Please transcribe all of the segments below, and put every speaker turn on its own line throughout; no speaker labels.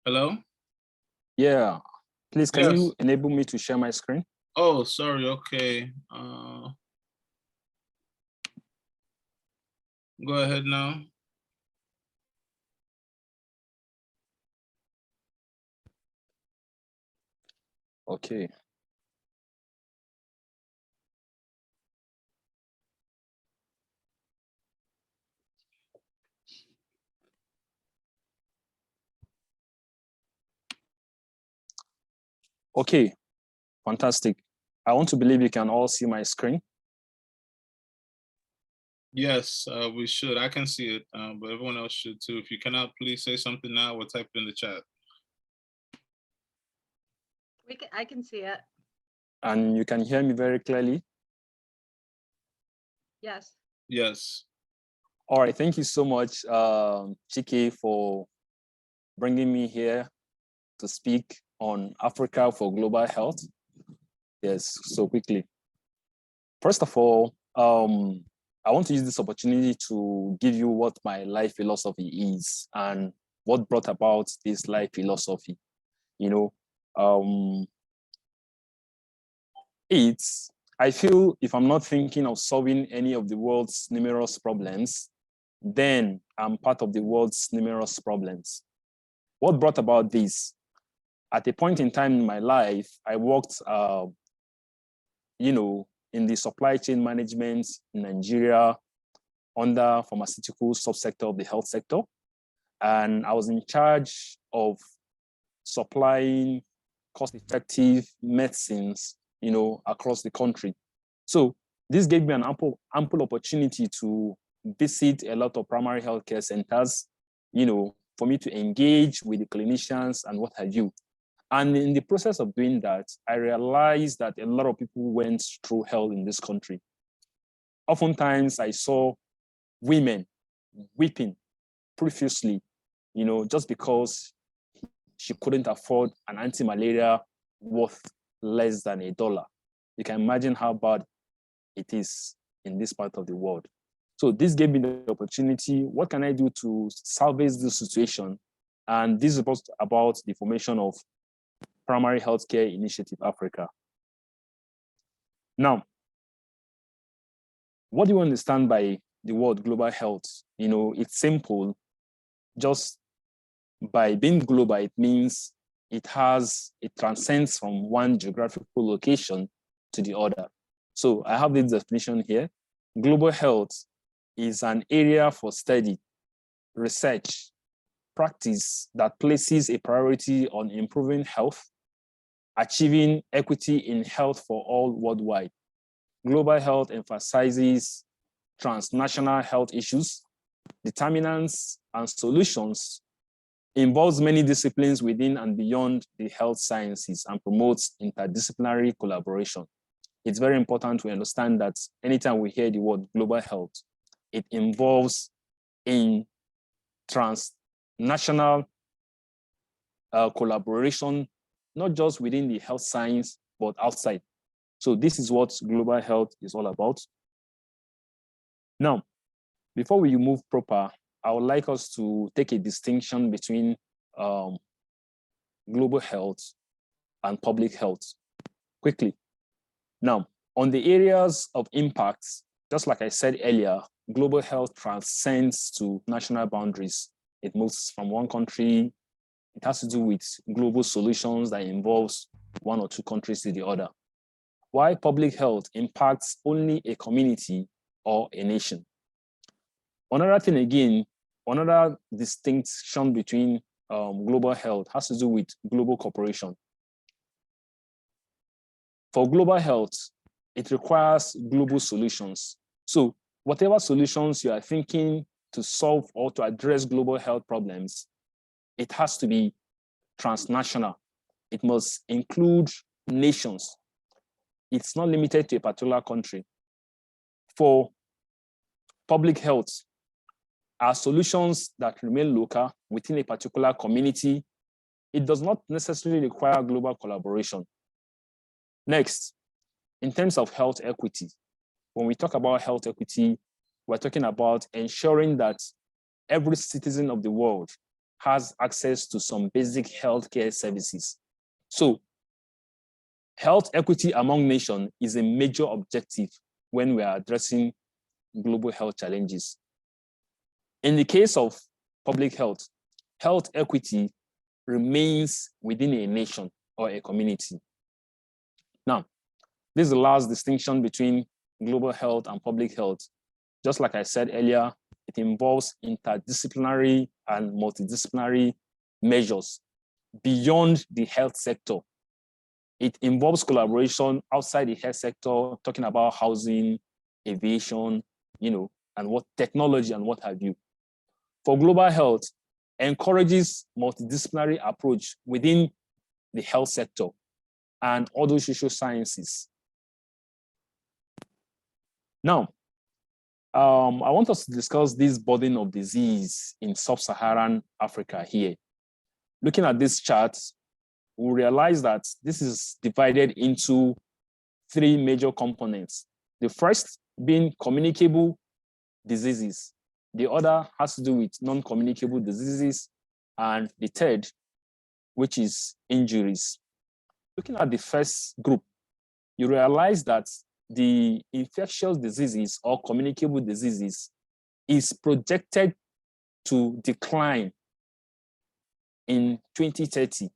Hello?
Yeah, please, can
Yes.
you enable me to share my screen?
Oh, sorry. Okay. Go ahead now.
Okay. Okay, fantastic. I want to believe you can all see my screen.
Yes, we should. I can see it, but everyone else should too. If you cannot, please say something now or type it in the chat.
I can see it.
And you can hear me very clearly?
Yes.
Yes.
All right, thank you so much, Chike, for bringing me here to speak on Africa for global health. Yes, so quickly. First of all, I want to use this opportunity to give you what my life philosophy is and what brought about this life philosophy. You know, I feel if I'm not thinking of solving any of the world's numerous problems, then I'm part of the world's numerous problems. What brought about this? At a point in time in my life, I worked, in the supply chain management in Nigeria under pharmaceutical subsector of the health sector. And I was in charge of supplying cost-effective medicines, across the country. So this gave me an ample opportunity to visit a lot of primary healthcare centers, for me to engage with the clinicians and what have you. And in the process of doing that, I realized that a lot of people went through hell in this country. Oftentimes I saw women weeping profusely, just because she couldn't afford an anti-malaria worth less than $1. You can imagine how bad it is in this part of the world. So this gave me the opportunity, what can I do to salvage this situation? And this is about the formation of Primary Healthcare Initiative Africa. Now, what do you understand by the word global health? It's simple. Just by being global, it means it transcends from one geographical location to the other. So I have this definition here. Global health is an area for study, research, practice that places a priority on improving health, achieving equity in health for all worldwide. Global health emphasizes transnational health issues, determinants, and solutions, involves many disciplines within and beyond the health sciences, and promotes interdisciplinary collaboration. It's very important to understand that anytime we hear the word global health, it involves in transnational collaboration, not just within the health science, but outside. So this is what global health is all about. Now, before we move proper, I would like us to take a distinction between global health and public health quickly. Now, on the areas of impacts, just like I said earlier, global health transcends to national boundaries. It moves from one country. It has to do with global solutions that involves one or two countries to the other. Why public health impacts only a community or a nation. Another thing again, another distinction between global health has to do with global cooperation. For global health, it requires global solutions. So whatever solutions you are thinking to solve or to address global health problems, it has to be transnational. It must include nations. It's not limited to a particular country. For public health, are solutions that remain local within a particular community. It does not necessarily require global collaboration. Next, in terms of health equity, when we talk about health equity, we're talking about ensuring that every citizen of the world has access to some basic healthcare services. So health equity among nations is a major objective when we are addressing global health challenges. In the case of public health, health equity remains within a nation or a community. Now, this is the last distinction between global health and public health. Just like I said earlier, it involves interdisciplinary and multidisciplinary measures beyond the health sector. It involves collaboration outside the health sector, talking about housing, aviation, and what technology and what have you. For global health, encourages multidisciplinary approach within the health sector and other social sciences. Now, I want us to discuss this burden of disease in sub-Saharan Africa here. Looking at this chart, we realize that this is divided into 3 major components. The first being communicable diseases. The other has to do with non-communicable diseases. And the third, which is injuries. Looking at the first group, you realize that the infectious diseases or communicable diseases is projected to decline in 2030.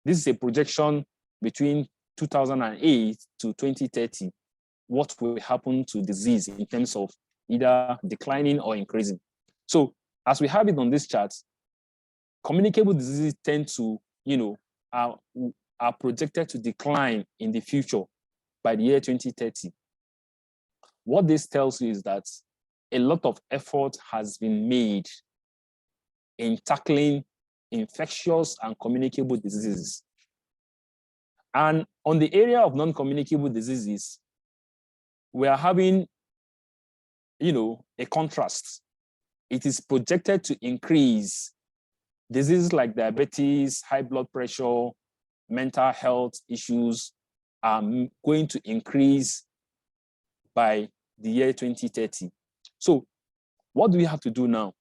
This is a projection between 2008 to 2030. What will happen to disease in terms of either declining or increasing? So as we have it on this chart, communicable diseases tend to, are projected to decline in the future by the year 2030. What this tells you is that a lot of effort has been made in tackling infectious and communicable diseases. And on the area of non-communicable diseases, we are having, a contrast. It is projected to increase. Diseases like diabetes, high blood pressure, mental health issues are going to increase by the year 2030. So what do we have to do now?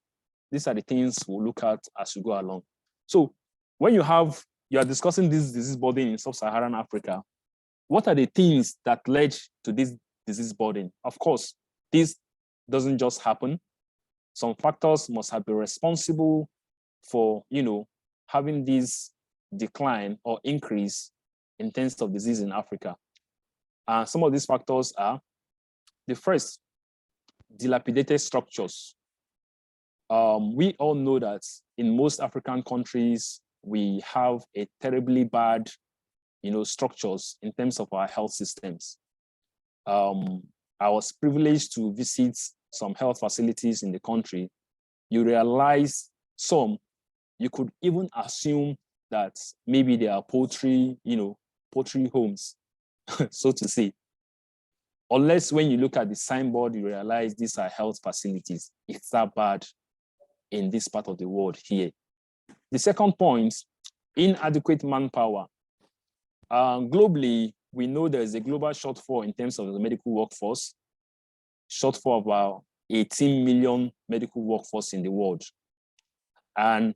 These are the things we'll look at as we go along. So when you are discussing this disease burden in sub-Saharan Africa, what are the things that led to this disease burden? Of course, this doesn't just happen. Some factors must have been responsible for, having this decline or increase in terms of disease in Africa. Some of these factors are, the first, dilapidated structures. We all know that in most African countries, we have a terribly bad, structures in terms of our health systems. I was privileged to visit some health facilities in the country. You realize you could even assume that maybe they are poultry homes, so to say. Unless when you look at the signboard, you realize these are health facilities. It's that bad in this part of the world here. The second point, inadequate manpower. Globally, we know there is a global shortfall in terms of the medical workforce, shortfall of about 18 million medical workforce in the world. And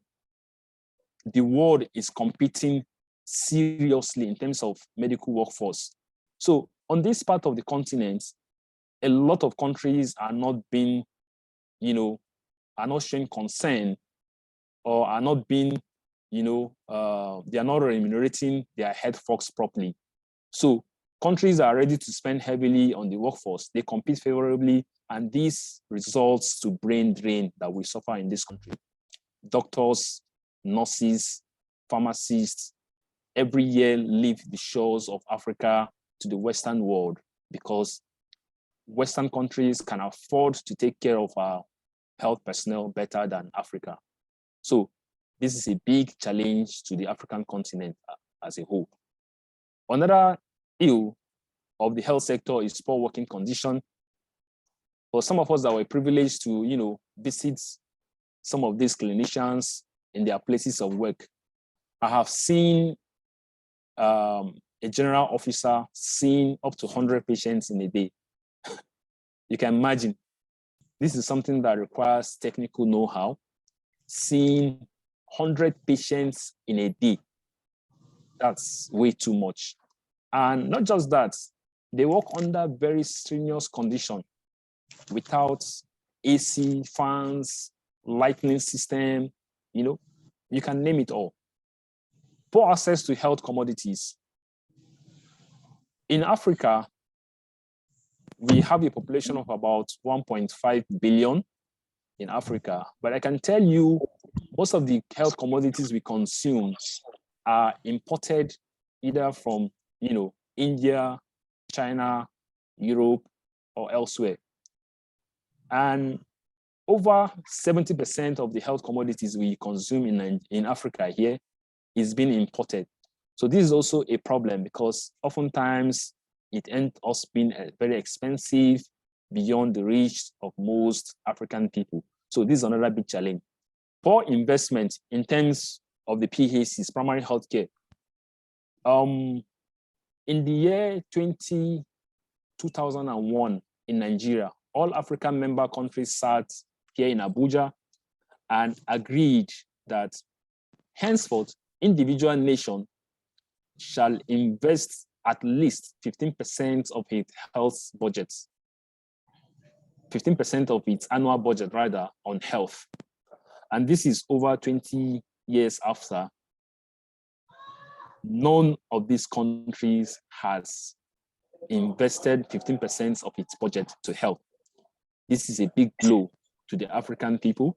the world is competing seriously in terms of medical workforce. So on this part of the continent, a lot of countries are not being, are not showing concern or are not being, they are not remunerating their head folks properly. So countries are ready to spend heavily on the workforce. They compete favorably, and this results to brain drain that we suffer in this country. Doctors, nurses, pharmacists, every year leave the shores of Africa to the Western world because Western countries can afford to take care of our health personnel better than Africa. So this is a big challenge to the African continent as a whole. Another ill of the health sector is poor working condition. For some of us that were privileged to, visit some of these clinicians in their places of work, I have seen a general officer seeing up to 100 patients in a day. You can imagine, this is something that requires technical know-how, seeing 100 patients in a day. That's way too much. And not just that, they work under very strenuous conditions without AC, fans, lighting system, you can name it all. Poor access to health commodities. In Africa, we have a population of about 1.5 billion in Africa, but I can tell you most of the health commodities we consume are imported either from, India, China, Europe, or elsewhere. And over 70% of the health commodities we consume in Africa here is being imported. So this is also a problem because oftentimes it ends up being very expensive beyond the reach of most African people. So this is another big challenge. Poor investment in terms of the PHCs, primary healthcare. In the year 2001 in Nigeria, all African member countries sat here in Abuja and agreed that henceforth, individual nation shall invest at least 15% of its health budgets, 15% of its annual budget rather on health. And this is over 20 years after. None of these countries has invested 15% of its budget to health. This is a big blow to the African people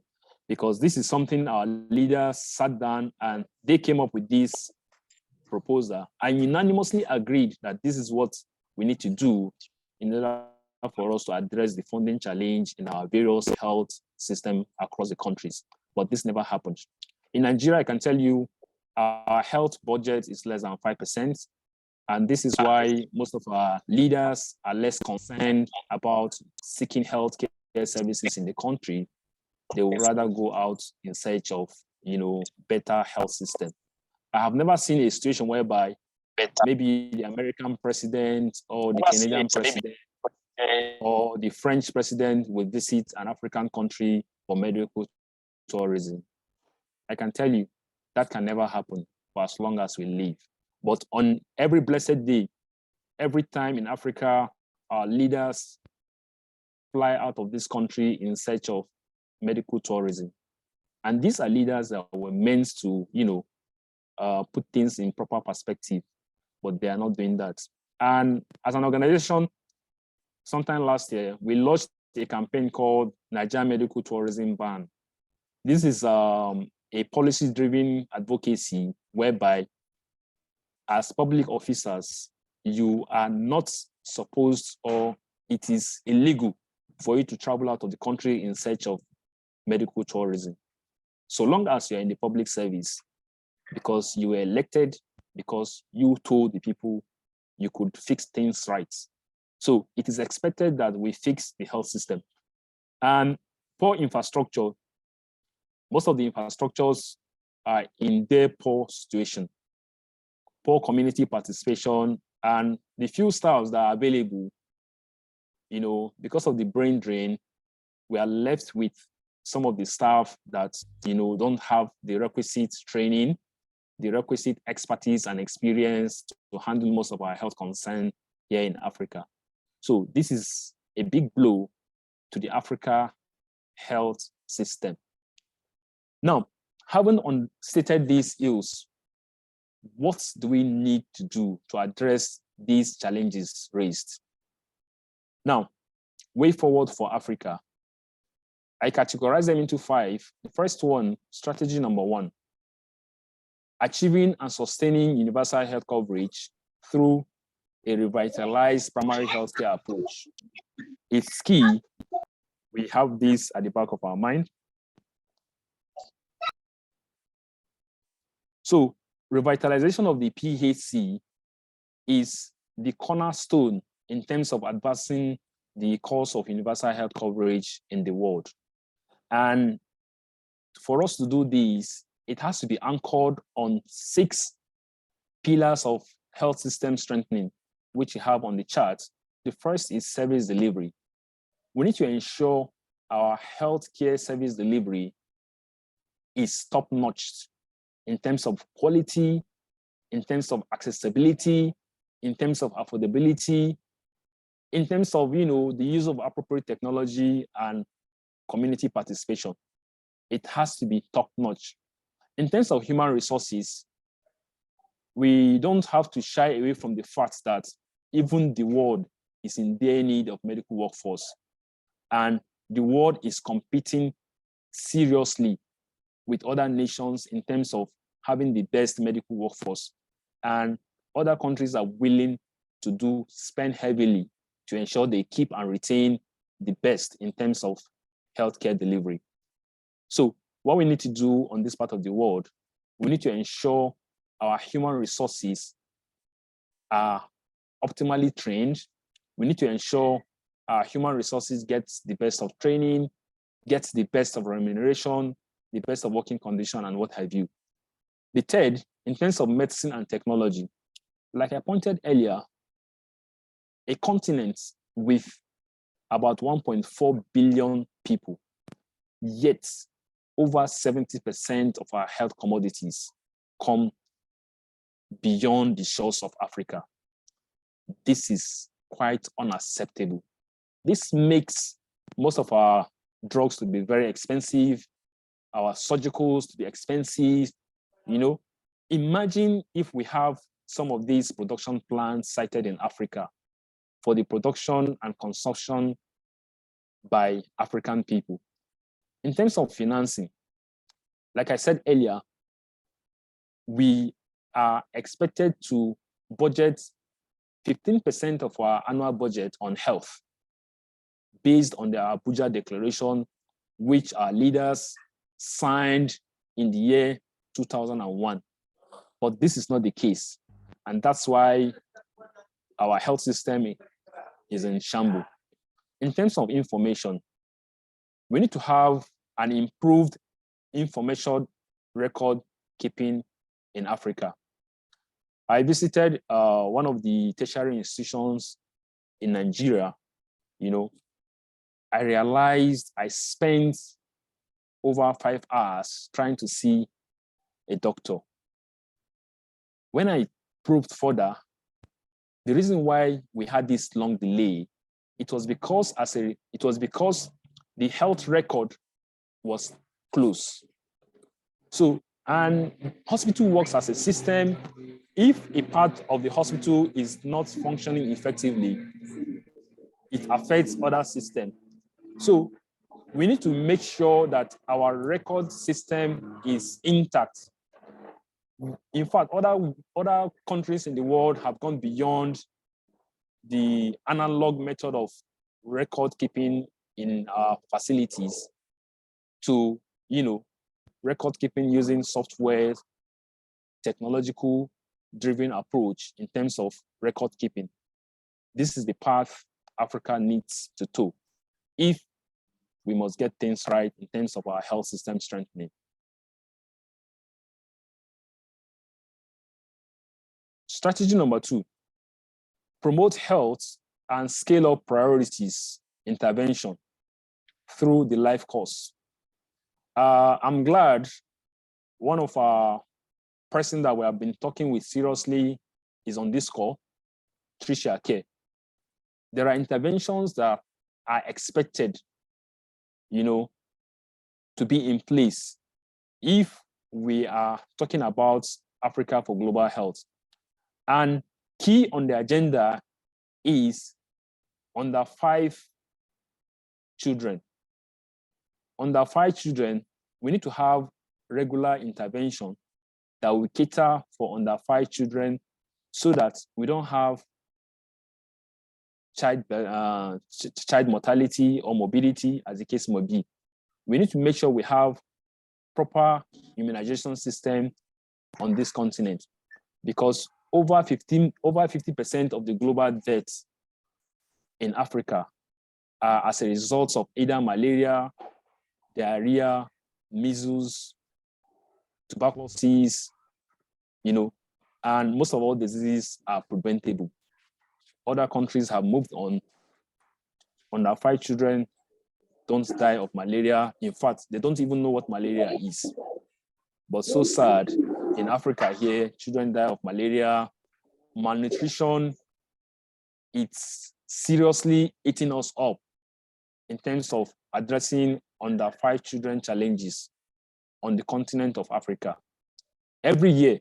because this is something our leaders sat down and they came up with this proposal and unanimously agreed that this is what we need to do in order for us to address the funding challenge in our various health systems across the countries. But this never happened. In Nigeria, I can tell you our health budget is less than 5%. And this is why most of our leaders are less concerned about seeking healthcare services in the country. They would rather go out in search of, better health system. I have never seen a situation whereby maybe the American president or the Canadian president or the French president will visit an African country for medical tourism. I can tell you that can never happen for as long as we live. But on every blessed day, every time in Africa, our leaders fly out of this country in search of medical tourism. And these are leaders that were meant to, put things in proper perspective, but they are not doing that. And as an organization, sometime last year, we launched a campaign called Nigeria Medical Tourism Ban. This is a policy-driven advocacy whereby as public officers, you are not supposed or it is illegal for you to travel out of the country in search of medical tourism. So long as you're in the public service, because you were elected, because you told the people you could fix things right. So it is expected that we fix the health system. And poor infrastructure, most of the infrastructures are in their poor situation. Poor community participation, and the few staffs that are available, because of the brain drain, we are left with some of the staff that, don't have the requisite training, the requisite expertise and experience to handle most of our health concerns here in Africa. So this is a big blow to the Africa health system. Now, having stated these ills, what do we need to do to address these challenges raised? Now, way forward for Africa. I categorize them into 5. The first one, strategy number 1, achieving and sustaining universal health coverage through a revitalized primary healthcare approach. It's key. We have this at the back of our mind. So, revitalization of the PHC is the cornerstone in terms of advancing the cause of universal health coverage in the world. And for us to do this, it has to be anchored on 6 pillars of health system strengthening, which you have on the chart. The first is service delivery. We need to ensure our healthcare service delivery is top-notch in terms of quality, in terms of accessibility, in terms of affordability, in terms of the use of appropriate technology and community participation. It has to be top-notch. In terms of human resources, we don't have to shy away from the fact that even the world is in dire need of medical workforce. And the world is competing seriously with other nations in terms of having the best medical workforce. And other countries are willing to spend heavily to ensure they keep and retain the best in terms of healthcare delivery. So what we need to do on this part of the world, we need to ensure our human resources are optimally trained. We need to ensure our human resources gets the best of training, gets the best of remuneration, the best of working condition, and what have you. The third, in terms of medicine and technology, like I pointed earlier, a continent with about 1.4 billion people, yet over 70% of our health commodities come beyond the shores of Africa. This is quite unacceptable. This makes most of our drugs to be very expensive, our surgicals to be expensive. Imagine if we have some of these production plants sited in Africa for the production and consumption by African people. In terms of financing, like I said earlier, we are expected to budget 15% of our annual budget on health based on the Abuja Declaration, which our leaders signed in the year 2001. But this is not the case. And that's why our health system is in shambles. In terms of information, we need to have an improved information record keeping in Africa. I visited one of the tertiary institutions in Nigeria. I realized I spent over 5 hours trying to see a doctor. When I probed further, the reason why we had this long delay, it was because the health record was close. So, and hospital works as a system. If a part of the hospital is not functioning effectively, it affects other systems. So we need to make sure that our record system is intact. In fact, other countries in the world have gone beyond the analog method of record keeping in our facilities to, record keeping using software, technological driven approach in terms of record keeping. This is the path Africa needs to take if we must get things right in terms of our health system strengthening. Strategy number 2, promote health and scale up priorities intervention through the life course. I'm glad one of our person that we have been talking with seriously is on this call, Tricia K. There are interventions that are expected, to be in place if we are talking about Africa for global health. And key on the agenda is under 5 children. Under 5 children, we need to have regular intervention that will cater for under 5 children so that we don't have child mortality or morbidity, as the case may be. We need to make sure we have proper immunization system on this continent, because over 50% of the global deaths in Africa are as a result of either malaria, diarrhea, measles, tuberculosis, and most of all diseases are preventable. Other countries have moved on. Under 5 children, don't die of malaria. In fact, they don't even know what malaria is. But so sad, in Africa here, children die of malaria. Malnutrition, it's seriously eating us up in terms of addressing under 5 children challenges on the continent of Africa. Every year,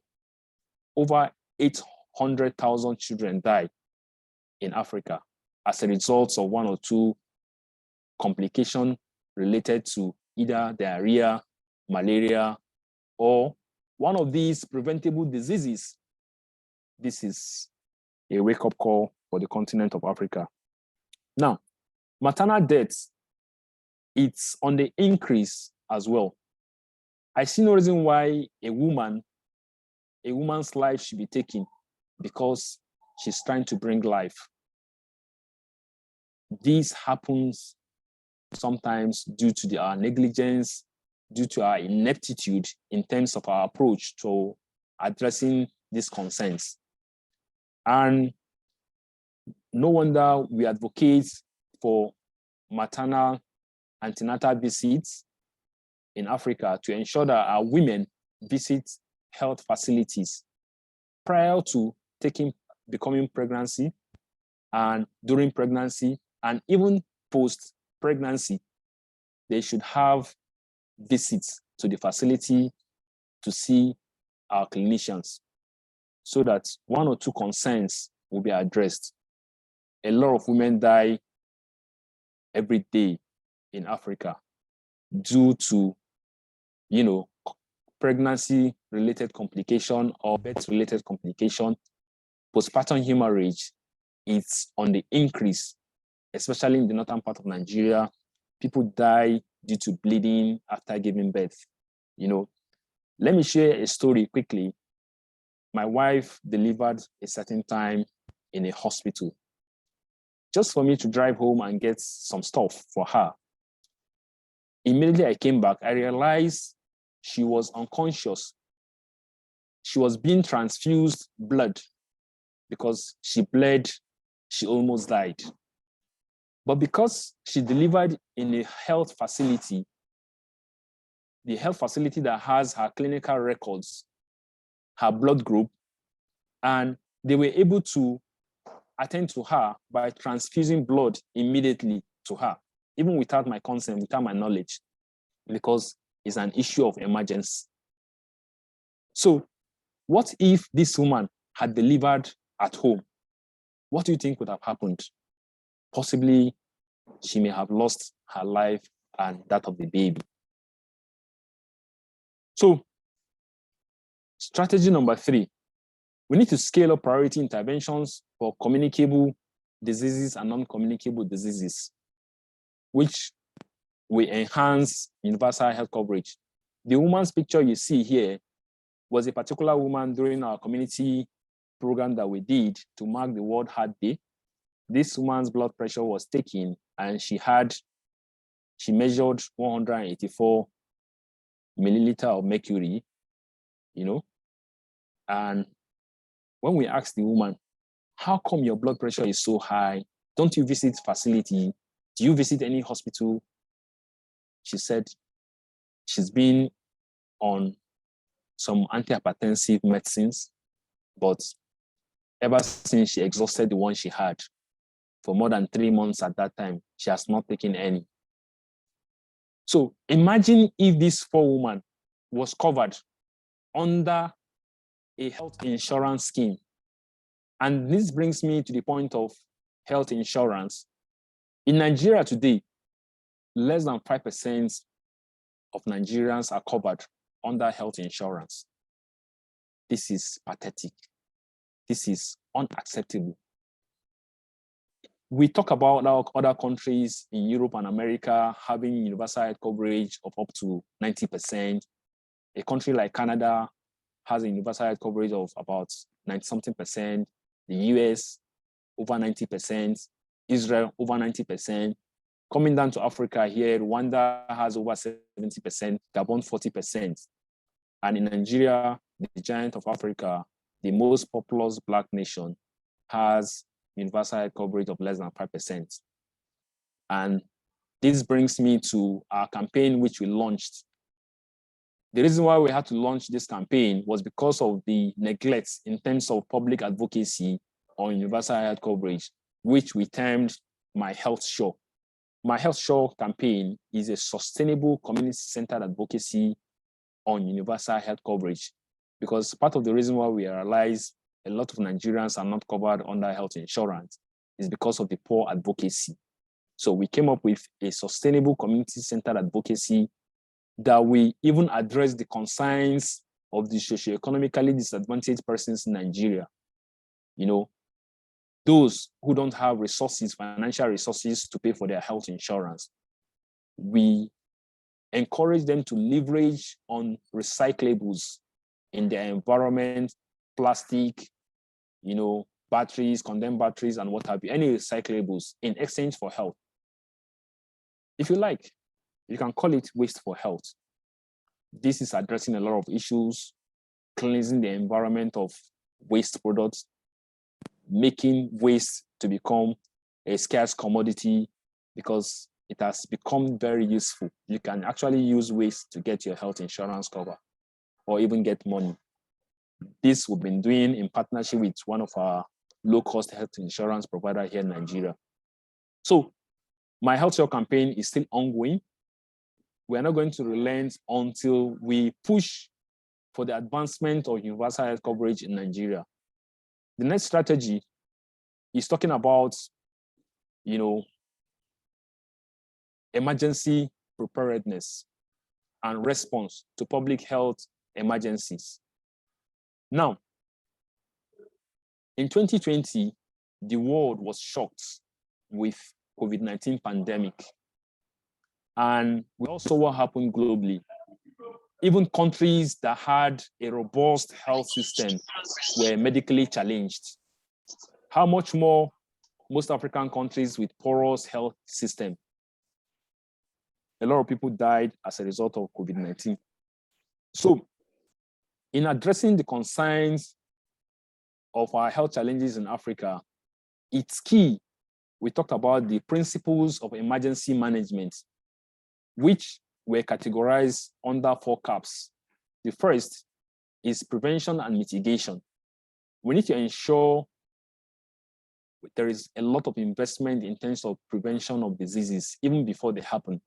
over 800,000 children die in Africa as a result of 1 or 2 complications related to either diarrhea, malaria, or one of these preventable diseases. This is a wake-up call for the continent of Africa. Now, maternal deaths, it's on the increase as well. I see no reason why a woman's life should be taken because she's trying to bring life. This happens sometimes due to our negligence, due to our ineptitude in terms of our approach to addressing these concerns. And no wonder we advocate for maternal antenatal visits in Africa to ensure that our women visit health facilities prior to becoming pregnancy and during pregnancy and even post-pregnancy. They should have visits to the facility to see our clinicians so that 1 or 2 concerns will be addressed. A lot of women die every day in Africa due to, pregnancy-related complication or birth-related complication. Postpartum hemorrhage is on the increase, especially in the northern part of Nigeria. People die due to bleeding after giving birth. Let me share a story quickly. My wife delivered a certain time in a hospital. Just for me to drive home and get some stuff for her. Immediately I came back, I realized she was unconscious. She was being transfused blood because she bled, she almost died. But because she delivered in a health facility, the health facility that has her clinical records, her blood group, and they were able to attend to her by transfusing blood immediately to her, even without my consent, without my knowledge, because it's an issue of emergency. So what if this woman had delivered at home? What do you think would have happened? Possibly she may have lost her life and that of the baby. So strategy number 3, we need to scale up priority interventions for communicable diseases and non-communicable diseases, which will enhance universal health coverage. The woman's picture you see here was a particular woman during our community program that we did to mark the World Heart Day. This woman's blood pressure was taken and she measured 184 milliliter of mercury, and when we asked the woman, how come your blood pressure is so high? Don't you visit facility? Do you visit any hospital? She said she's been on some antihypertensive medicines, but ever since she exhausted the one she had for more than 3 months at that time, she has not taken any. So imagine if this poor woman was covered under a health insurance scheme. And this brings me to the point of health insurance. In Nigeria today, less than 5% of Nigerians are covered under health insurance. This is pathetic. This is unacceptable. We talk about other countries in Europe and America having universal health coverage of up to 90%. A country like Canada has a universal health coverage of about 90-something%. The US, over 90%. Israel, over 90%. Coming down to Africa here, Rwanda has over 70%, Gabon 40%. And in Nigeria, the giant of Africa, the most populous Black nation, has universal health coverage of less than 5%. And this brings me to our campaign, which we launched. The reason why we had to launch this campaign was because of the neglect in terms of public advocacy on universal health coverage, which we termed My Health Sure. My Health Sure campaign is a sustainable community-centered advocacy on universal health coverage, because part of the reason why we realize a lot of Nigerians are not covered under health insurance is because of the poor advocacy. So we came up with a sustainable community-centered advocacy that we even address the concerns of the socioeconomically disadvantaged persons in Nigeria. You know, those who don't have resources, financial resources to pay for their health insurance. We encourage them to leverage on recyclables in their environment, plastic, you know, batteries, condemned batteries, and what have you, any recyclables in exchange for health. If you like, you can call it waste for health. This is addressing a lot of issues, cleansing the environment of waste products, making waste to become a scarce commodity because it has become very useful. You can actually use waste to get your health insurance cover or even get money. This we've been doing in partnership with one of our low-cost health insurance provider here in Nigeria. So My Health Sure campaign is still ongoing. We are not going to relent until we push for the advancement of universal health coverage in Nigeria. The next strategy is talking about, you know, emergency preparedness and response to public health emergencies. Now, in 2020, the world was shocked with COVID-19 pandemic. And we all saw what happened globally. Even countries that had a robust health system were medically challenged. How much more most African countries with porous health system? A lot of people died as a result of COVID-19. So in addressing the concerns of our health challenges in Africa, it's key. We talked about the principles of emergency management, which were categorized under 4 caps. The first is prevention and mitigation. We need to ensure there is a lot of investment in terms of prevention of diseases, even before they happen.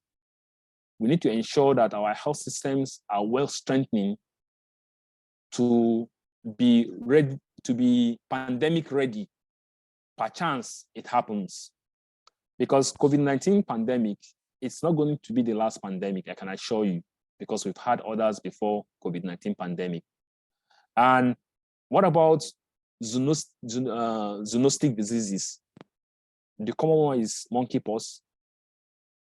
We need to ensure that our health systems are well strengthened to be ready, to be pandemic ready. Perchance it happens. Because COVID-19 pandemic, it's not going to be the last pandemic, I can assure you, because we've had others before COVID-19 pandemic. And what about zoonotic diseases? The common one is monkeypox.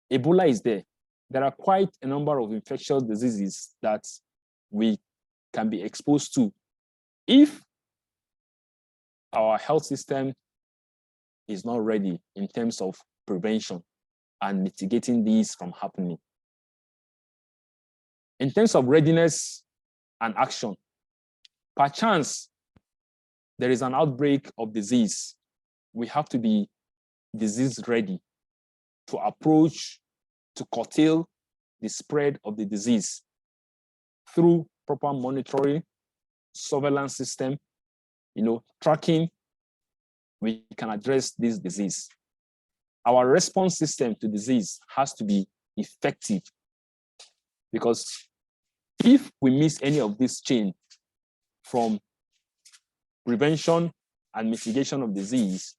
Ebola is there. There are quite a number of infectious diseases that we can be exposed to if our health system is not ready in terms of prevention and mitigating these from happening. In terms of readiness and action, perchance there is an outbreak of disease. We have to be disease ready to approach, to curtail the spread of the disease through proper monitoring, surveillance system, tracking. We can address this disease. Our response system to disease has to be effective, because if we miss any of this chain from prevention and mitigation of disease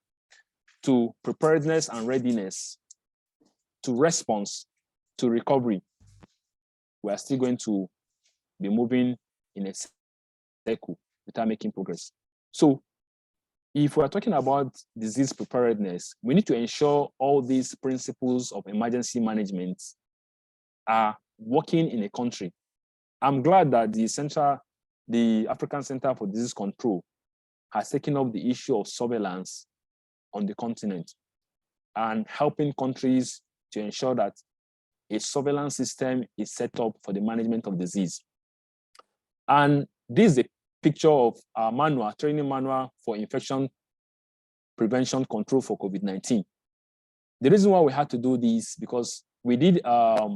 to preparedness and readiness to response to recovery, we are still going to be moving in a cycle without making progress. So if we're talking about disease preparedness, we need to ensure all these principles of emergency management are working in a country. I'm glad that the African Center for Disease Control has taken up the issue of surveillance on the continent and helping countries to ensure that a surveillance system is set up for the management of disease. And this is a picture of our manual, training manual for infection prevention control for COVID-19. The reason why we had to do this, because we did a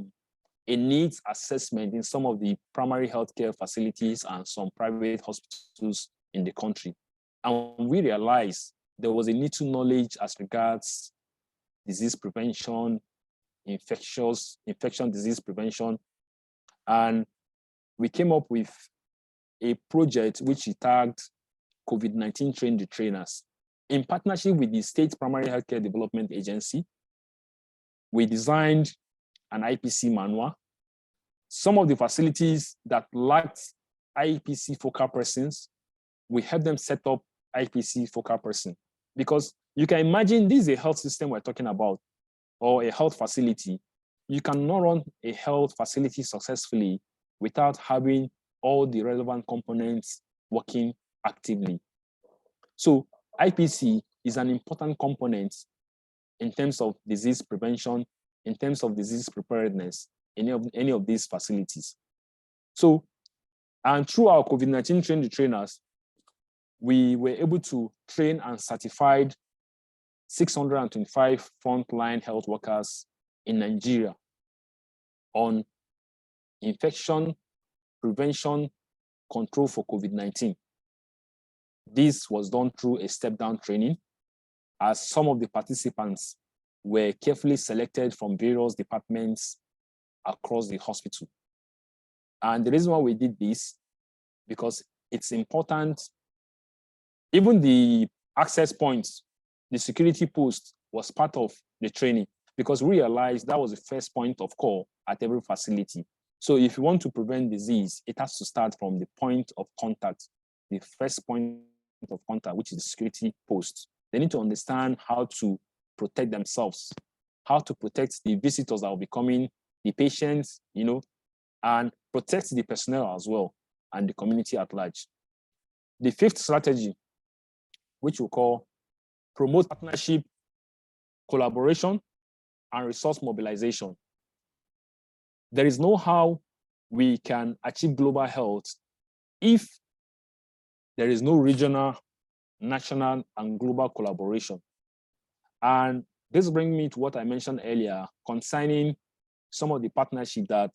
needs assessment in some of the primary healthcare facilities and some private hospitals in the country. And we realized there was a little knowledge as regards disease prevention, infection disease prevention. And we came up with a project which we tagged COVID-19 Train the Trainers. In partnership with the State Primary Healthcare Development Agency, we designed an IPC manual. Some of the facilities that lacked IPC focal persons, we helped them set up IPC focal person. Because you can imagine this is a health system we're talking about, or a health facility. You cannot run a health facility successfully without having all the relevant components working actively. So IPC is an important component in terms of disease prevention, in terms of disease preparedness, any of these facilities. So, and through our COVID-19 Train the Trainers, we were able to train and certified 625 frontline health workers in Nigeria on infection prevention control for COVID-19. This was done through a step-down training, as some of the participants were carefully selected from various departments across the hospital. And the reason why we did this, because it's important, even the access points, the security post was part of the training, because we realized that was the first point of call at every facility. So if you want to prevent disease, it has to start from the point of contact, the first point of contact, which is the security post. They need to understand how to protect themselves, how to protect the visitors that will be coming, the patients, and protect the personnel as well, and the community at large. The fifth strategy, which we call promote partnership, collaboration, and resource mobilization. There is no how we can achieve global health if there is no regional, national, and global collaboration. And this brings me to what I mentioned earlier concerning some of the partnership that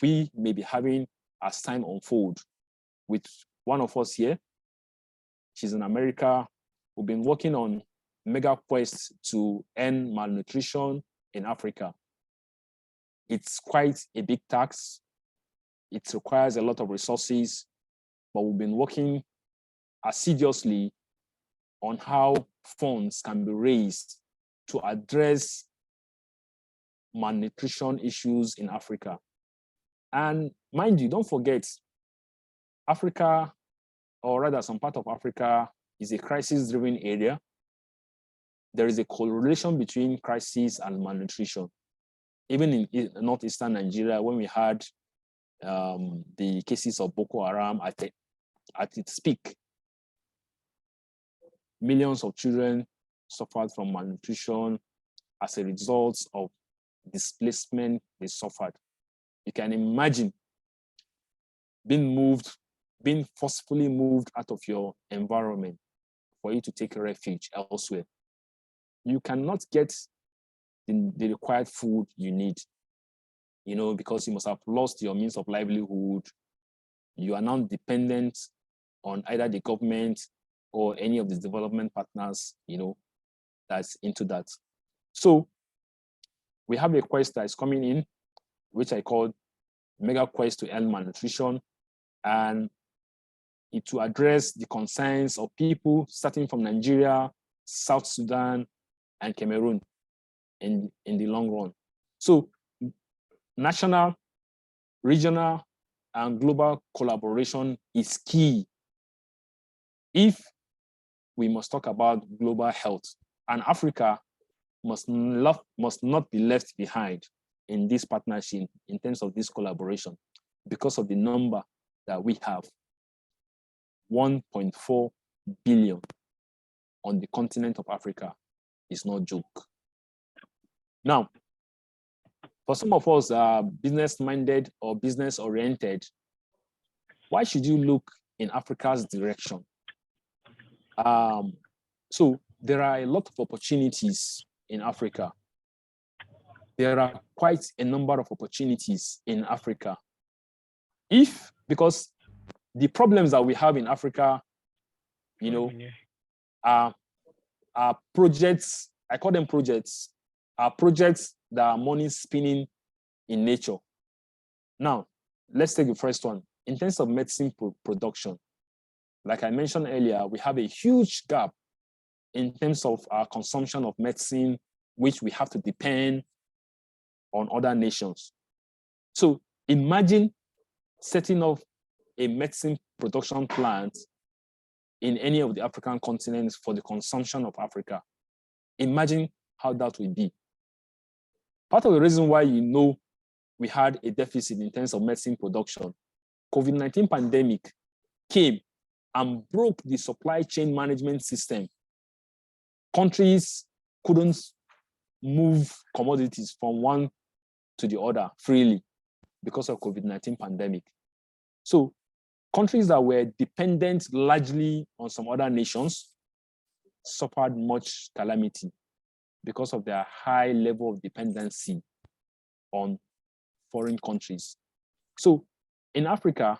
we may be having as time unfold with one of us here. She's in America. We've been working on mega quests to end malnutrition in Africa. It's quite a big task. It requires a lot of resources, but we've been working assiduously on how funds can be raised to address malnutrition issues in Africa. And mind you, don't forget, Africa, or rather some part of Africa, is a crisis-driven area. There is a correlation between crisis and malnutrition. Even in northeastern Nigeria, when we had the cases of Boko Haram at its peak, millions of children suffered from malnutrition as a result of displacement they suffered. You can imagine being forcefully moved out of your environment for you to take refuge elsewhere. You cannot get the required food you need, because you must have lost your means of livelihood. You are now dependent on either the government or any of the development partners, that's into that. So we have a quest that is coming in, which I call Mega Quest to End Malnutrition, and it to address the concerns of people starting from Nigeria, South Sudan, and Cameroon in the long run. So national, regional, and global collaboration is key if we must talk about global health. And Africa must not be left behind in this partnership in terms of this collaboration because of the number that we have. 1.4 billion on the continent of Africa is no joke. Now, for some of us business-minded or business-oriented, why should you look in Africa's direction? So there are a lot of opportunities in Africa. there are quite a number of opportunities in Africa. Because the problems that we have in Africa, you know, are projects, I call them projects, are projects that are money spinning in nature. Now, let's take the first one. In terms of medicine production, like I mentioned earlier, we have a huge gap in terms of our consumption of medicine, which we have to depend on other nations. So imagine setting up a medicine production plant in any of the African continents for the consumption of Africa. Imagine how that would be. Part of the reason why we had a deficit in terms of medicine production, COVID-19 pandemic came and broke the supply chain management system. Countries couldn't move commodities from one to the other freely because of COVID-19 pandemic. So countries that were dependent largely on some other nations suffered much calamity because of their high level of dependency on foreign countries. So in Africa,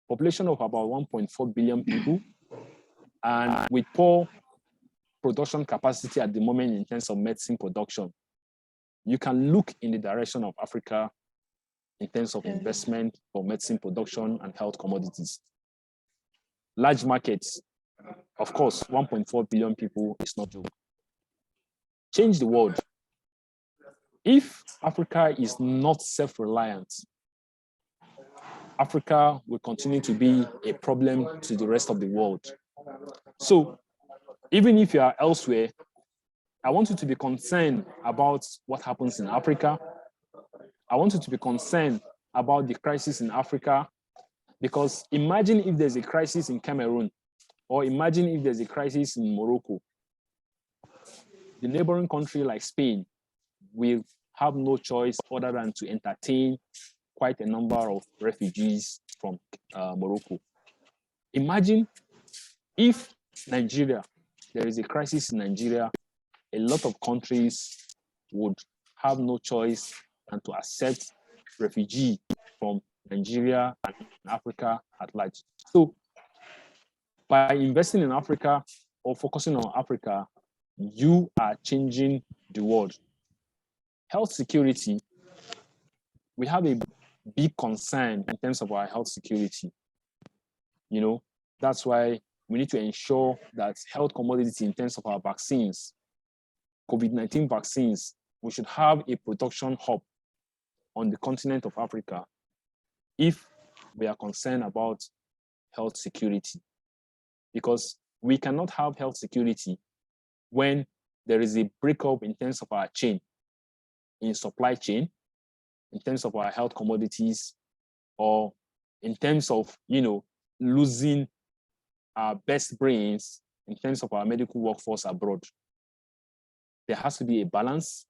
population of about 1.4 billion people, and with poor production capacity at the moment in terms of medicine production, you can look in the direction of Africa in terms of investment for medicine production and health commodities. Large markets, of course, 1.4 billion people is not joke. Change the world. If Africa is not self-reliant, Africa will continue to be a problem to the rest of the world. So even if you are elsewhere, I want you to be concerned about what happens in Africa. I want you to be concerned about the crisis in Africa, because imagine if there's a crisis in Cameroon, or imagine if there's a crisis in Morocco. The neighboring country like Spain will have no choice other than to entertain quite a number of refugees from Morocco. Imagine if Nigeria, there is a crisis in Nigeria, a lot of countries would have no choice than to accept refugees from Nigeria and Africa at large. So by investing in Africa or focusing on Africa, you are changing the world. Health security, we have a big concern in terms of our health security. You know, that's why we need to ensure that health commodity in terms of our vaccines, COVID-19 vaccines, we should have a production hub on the continent of Africa if we are concerned about health security. Because we cannot have health security when there is a breakup in terms of our chain, in supply chain, in terms of our health commodities, or in terms of, losing our best brains in terms of our medical workforce abroad. There has to be a balance.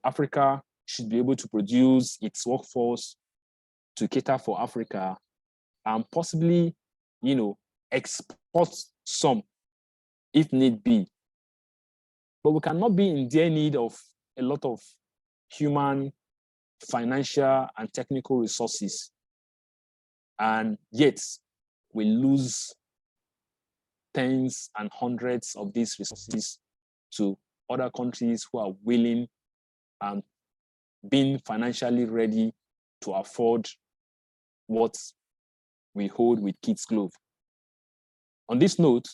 Africa should be able to produce its workforce to cater for Africa and possibly, export some if need be. But we cannot be in dire need of a lot of human, financial, and technical resources, and yet we lose tens and hundreds of these resources to other countries who are willing and being financially ready to afford what we hold with kids' glove. On this note,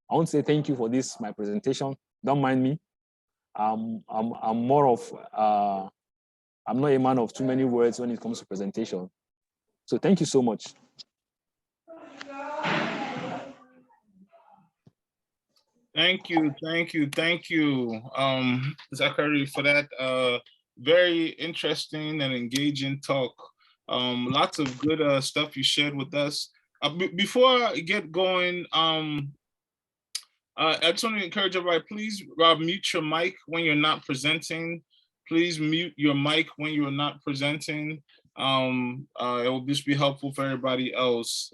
I want to say thank you for this, my presentation. Don't mind me. I'm more of, I'm not a man of too many words when it comes to presentation. So thank you so much.
Thank you, Zakari, for that very interesting and engaging talk. Lots of good stuff you shared with us. Before I get going, I just want to encourage everybody, please mute your mic when you're not presenting. Please mute your mic when you're not presenting. It will just be helpful for everybody else.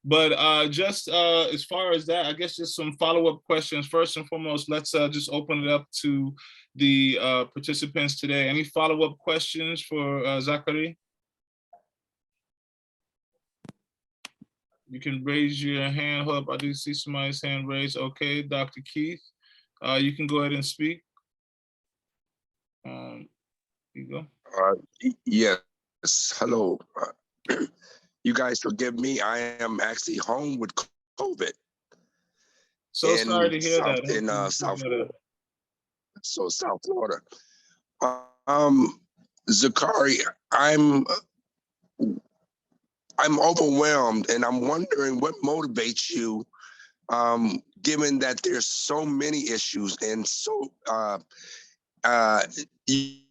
But just as far as that, I guess just some follow-up questions. First and foremost, let's just open it up to the participants today. Any follow-up questions for Zakari? You can raise your hand. Hold up, I do see somebody's hand raised. Okay, Dr. Keith, you can go ahead and speak. Here you go.
Yes, hello. You guys forgive me, I am actually home with COVID.
So sorry to hear that.
In South Florida. So South Florida. Zakari, I'm overwhelmed, and I'm wondering what motivates you, given that there's so many issues and so how do you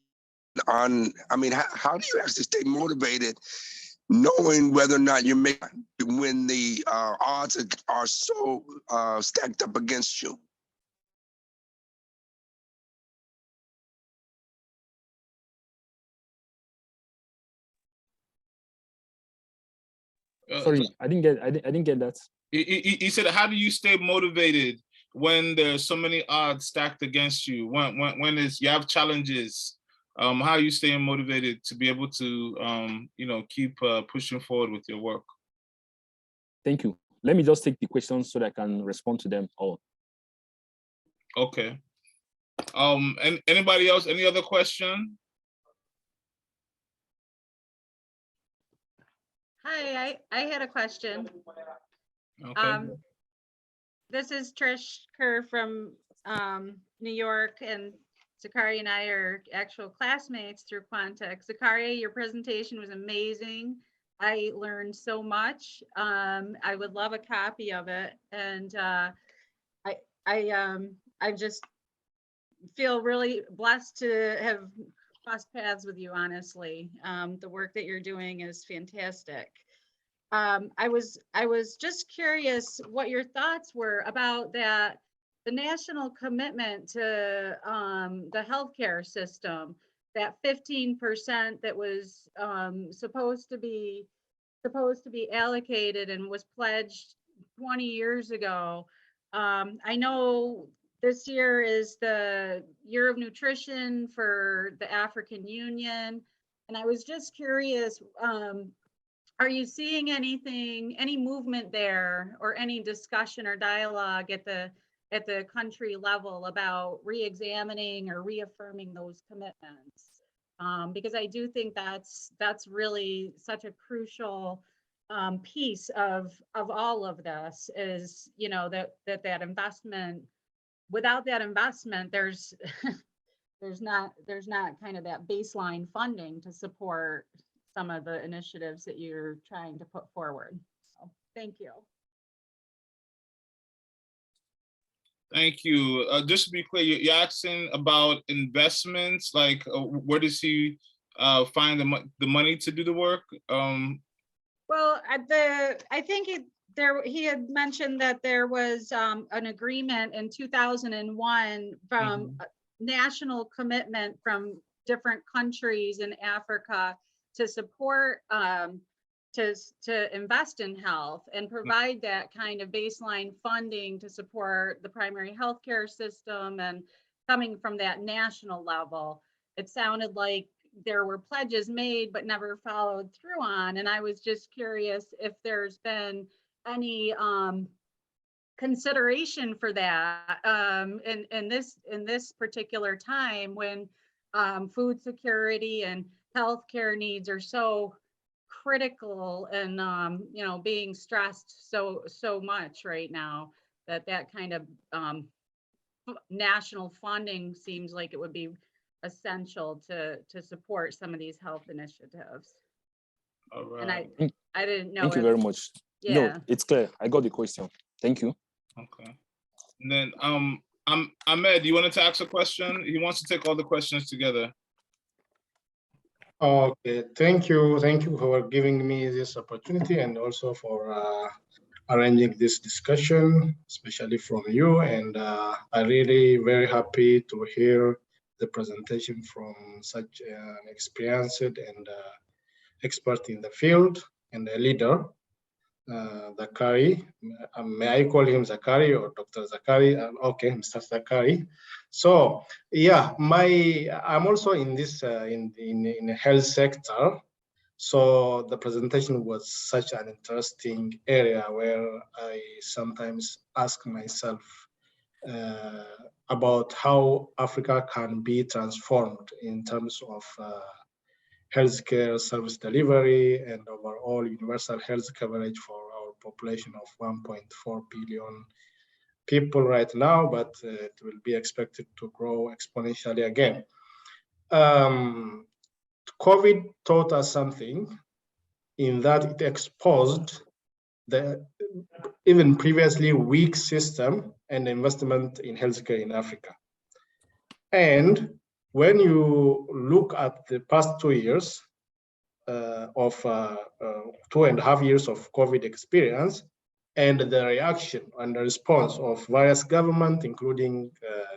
actually stay motivated knowing whether or not you're making when the odds are so stacked up against you?
Sorry, I didn't get that.
He said, how do you stay motivated when there's so many odds stacked against you? When you have challenges, how are you staying motivated to be able to keep pushing forward with your work?
Thank you. Let me just take the questions so that I can respond to them all.
Okay. And anybody else? Any other question?
Hi, I had a question.
Okay.
This is Trish Kerr from New York, and Zakari and I are actual classmates through Quantic. Zakari, your presentation was amazing. I learned so much. I would love a copy of it, and I just feel really blessed to have crossed paths with you, honestly. The work that you're doing is fantastic. I was just curious what your thoughts were about that, the national commitment to the healthcare system, that 15% that was supposed to be allocated and was pledged 20 years ago. I know this year is the Year of Nutrition for the African Union. And I was just curious, are you seeing any movement there, or any discussion or dialogue at the country level about re-examining or reaffirming those commitments? Because I do think that's really such a crucial piece of all of this, is, that investment. Without that investment, there's there's not kind of that baseline funding to support some of the initiatives that you're trying to put forward. So thank you.
Thank you. Just to be clear, you're asking about investments, like where does he find the money to do the work?
Well, I think he had mentioned that there was an agreement in 2001 from national commitment from different countries in Africa to support, to invest in health and provide that kind of baseline funding to support the primary healthcare system. And coming from that national level, it sounded like there were pledges made but never followed through on. And I was just curious if there's been any consideration for that in this particular time when food security and healthcare needs are so critical and being stressed so much right now, that kind of national funding seems like it would be essential to support some of these health initiatives.
All right.
And I didn't know.
Thank you very much.
Yeah.
No, it's clear. I got the question. Thank you.
Okay. And then Ahmed, you wanted to ask a question? He wants to take all the questions together.
Okay, thank you for giving me this opportunity, and also for arranging this discussion, especially from you. And I'm really very happy to hear the presentation from such an experienced and expert in the field and a leader, Zakari. May I call him Zakari or Dr. Zakari? Okay, Mr. Zakari. So yeah, I'm also in this in the health sector. So the presentation was such an interesting area where I sometimes ask myself about how Africa can be transformed in terms of healthcare service delivery and overall universal health coverage for our population of 1.4 billion people right now, but it will be expected to grow exponentially again. COVID taught us something in that it exposed the even previously weak system and investment in healthcare in Africa. And when you look at the past 2 years of 2.5 years of COVID experience and the reaction and the response of various governments, including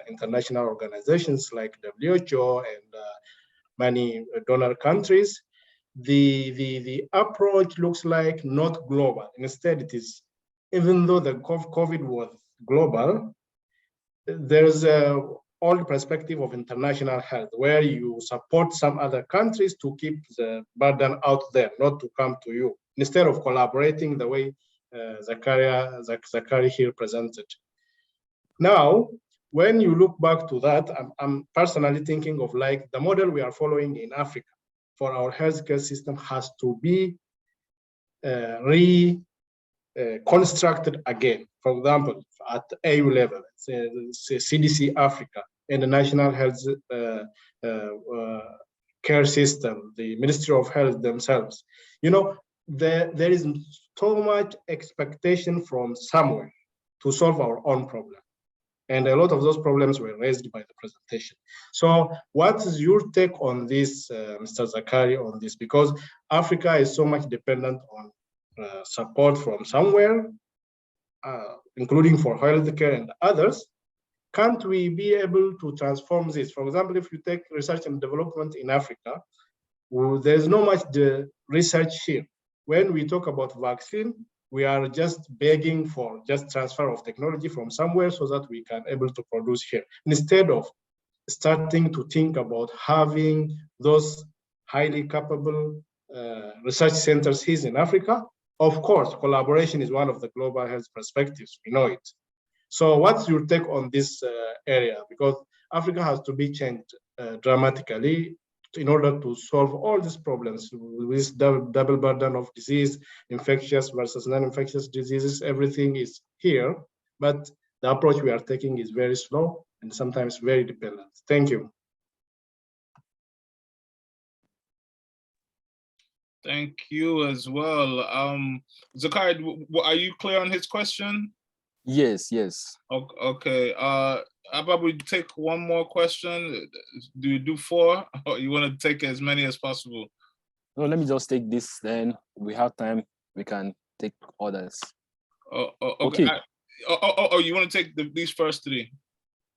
international organizations like WHO and many donor countries, the approach looks like not global. Instead, it is, even though the COVID was global, there's a old perspective of international health where you support some other countries to keep the burden out there, not to come to you, instead of collaborating the way Zakari here presented. Now, when you look back to that, I'm personally thinking of like the model we are following in Africa for our healthcare system has to be reconstructed again. For example, at AU level, say CDC Africa and the National Health Care System, the Ministry of Health themselves. You know, there is so much expectation from somewhere to solve our own problem. And a lot of those problems were raised by the presentation. So what is your take on this, Mr. Zakari, on this? Because Africa is so much dependent on support from somewhere, including for healthcare and others. Can't we be able to transform this? For example, if you take research and development in Africa, well, there's not much the research here. When we talk about vaccine, we are just begging for just transfer of technology from somewhere so that we can able to produce here, instead of starting to think about having those highly capable research centers here in Africa. Of course, collaboration is one of the global health perspectives, we know it. So what's your take on this area? Because Africa has to be changed dramatically in order to solve all these problems with double burden of disease, infectious versus non-infectious diseases. Everything is here, but the approach we are taking is very slow and sometimes very dependent. Thank you.
Thank you as well. Zakari, are you clear on his question?
Yes.
Okay. How about we take one more question? Do you do 4, or you want to take as many as possible?
No, let me just take this. Then we have time. We can take others.
Okay. You want to take these first 3?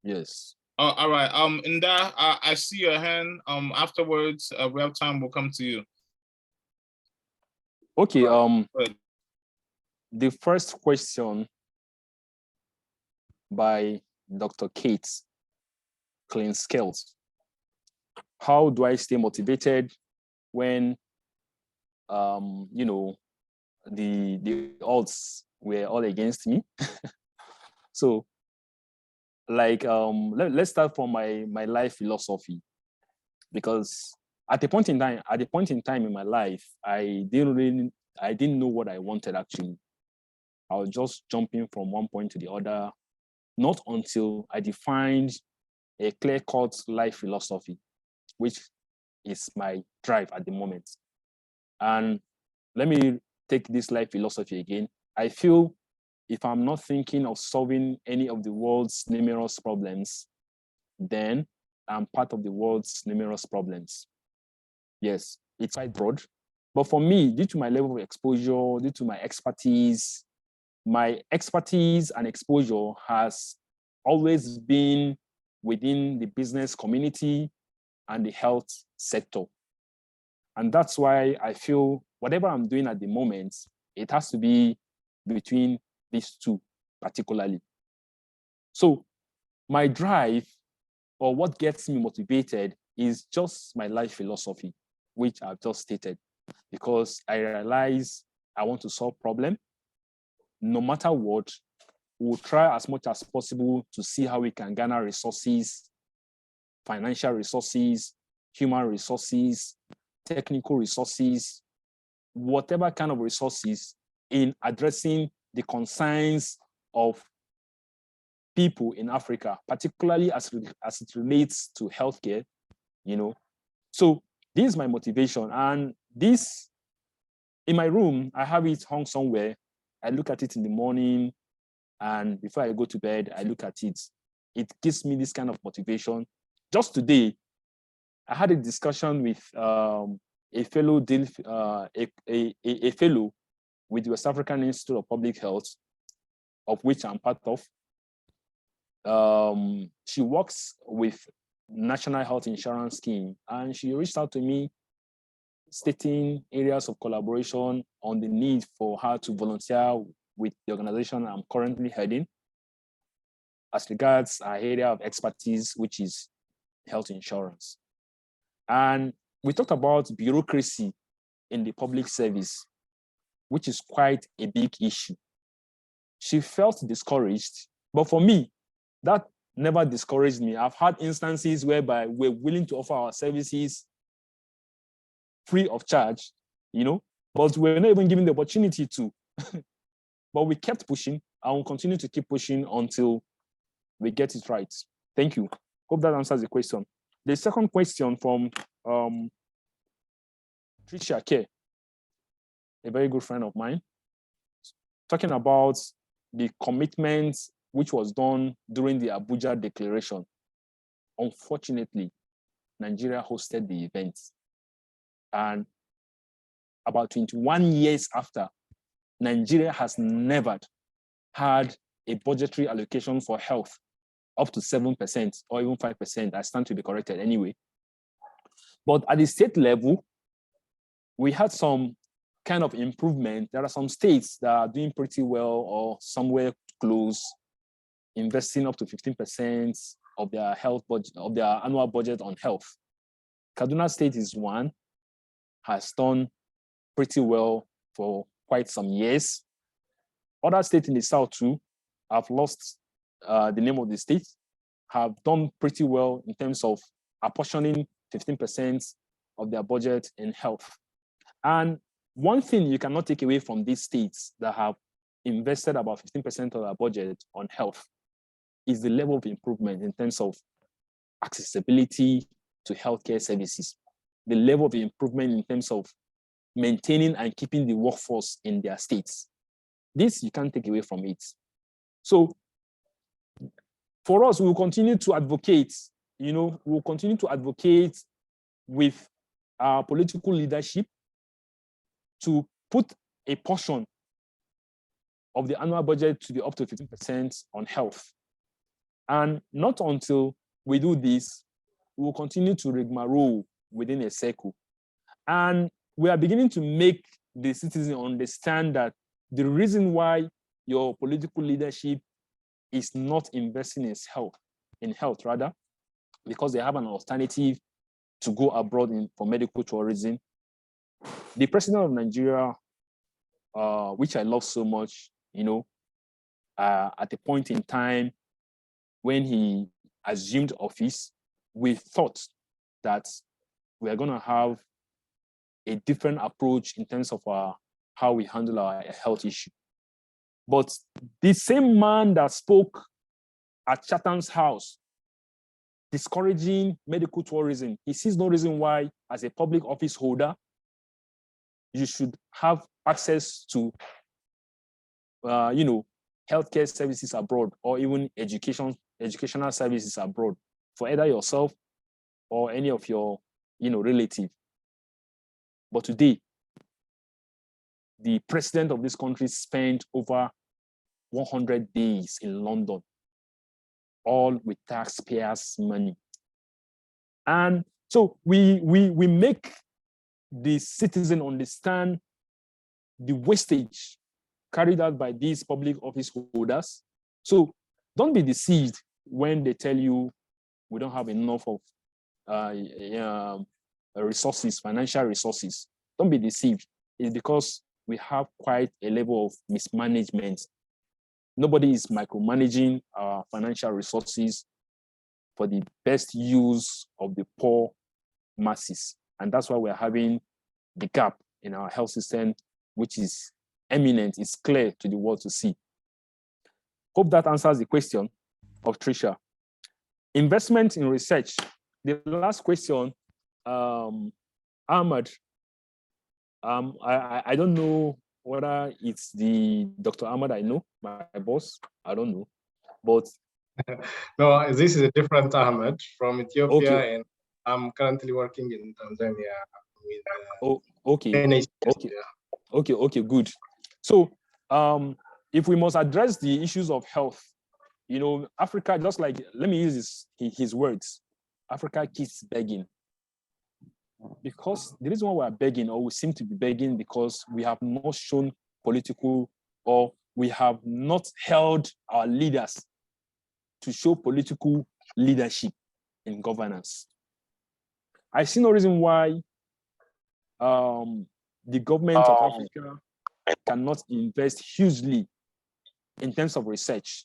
Yes.
All right. Nda, I see your hand. Afterwards, we have time. We'll come to you.
Okay. The first question by Dr. Kate Clean Skills. How do I stay motivated when the odds were all against me? So like let's start from my life philosophy, because at a point in time in my life, I didn't know what I wanted actually. I was just jumping from one point to the other, not until I defined a clear-cut life philosophy, which is my drive at the moment. And let me take this life philosophy again. I feel if I'm not thinking of solving any of the world's numerous problems, then I'm part of the world's numerous problems. Yes, it's quite broad. But for me, due to my level of exposure, due to my expertise and exposure has always been within the business community and the health sector. And that's why I feel whatever I'm doing at the moment, it has to be between these two particularly. So my drive, or what gets me motivated, is just my life philosophy, which I've just stated, because I realize I want to solve problems. No matter what, we'll try as much as possible to see how we can garner resources, financial resources, human resources, technical resources, whatever kind of resources, in addressing the concerns of people in Africa, particularly as it relates to healthcare, you know. So this is my motivation. And this, in my room, I have it hung somewhere. I look at it in the morning, and before I go to bed, I look at it. It gives me this kind of motivation. Just today, I had a discussion with a fellow with the West African Institute of Public Health, of which I'm part of. She works with National Health Insurance Scheme, and she reached out to me stating areas of collaboration on the need for her to volunteer with the organization I'm currently heading as regards our area of expertise, which is health insurance. And we talked about bureaucracy in the public service, which is quite a big issue. She felt discouraged, but for me, that never discouraged me. I've had instances whereby we're willing to offer our services free of charge, you know, but we're not even given the opportunity to. But we kept pushing, and we'll continue to keep pushing until we get it right. Thank you. Hope that answers the question. The second question from Tricia K, a very good friend of mine, talking about the commitment which was done during the Abuja Declaration. Unfortunately, Nigeria hosted the event. And about 21 years after, Nigeria has never had a budgetary allocation for health up to 7% or even 5%. I stand to be corrected anyway. But at the state level, we had some kind of improvement. There are some states that are doing pretty well or somewhere close, investing up to 15% of their health budget, of their annual budget on health. Kaduna State is one, has done pretty well for quite some years. Other states in the south too, I've lost the name of the state, have done pretty well in terms of apportioning 15% of their budget in health. And one thing you cannot take away from these states that have invested about 15% of their budget on health is the level of improvement in terms of accessibility to healthcare services, the level of improvement in terms of maintaining and keeping the workforce in their states. This you can't take away from it. So for us, we will continue to advocate, you know, we'll continue to advocate with our political leadership to put a portion of the annual budget to be up to 15% on health. And not until we do this, we will continue to rigmarole within a circle. And we are beginning to make the citizen understand that the reason why your political leadership is not investing in health rather, because they have an alternative to go abroad for medical tourism. The president of Nigeria, which I love so much, you know, at a point in time when he assumed office, we thought that we are going to have a different approach in terms of how we handle our health issue. But the same man that spoke at Chatham's house, discouraging medical tourism, he sees no reason why, as a public office holder, you should have access to, you know, healthcare services abroad, or even educational services abroad for either yourself or any of your, you know, relative. But today, the president of this country spent over 100 days in London, all with taxpayers' money. And so we make the citizen understand the wastage carried out by these public office holders. So don't be deceived when they tell you we don't have enough of resources, financial resources. Don't be deceived. It's because we have quite a level of mismanagement. Nobody is micromanaging our financial resources for the best use of the poor masses. And that's why we're having the gap in our health system, which is eminent, it's clear to the world to see. Hope that answers the question of Tricia. Investment in research. The last question, Ahmad, I don't know whether it's the Dr. Ahmad I know, my boss, I don't know, but.
No, this is a different Ahmad from Ethiopia,
okay.
And I'm currently working in Tanzania with
okay.
NHS,
okay. Yeah. Okay, good. So if we must address the issues of health, you know, Africa, just like, let me use his words, Africa keeps begging. Because the reason why we're begging, or we seem to be begging, because we have not shown political, or we have not held our leaders to show political leadership in governance. I see no reason why the government of Africa cannot invest hugely in terms of research.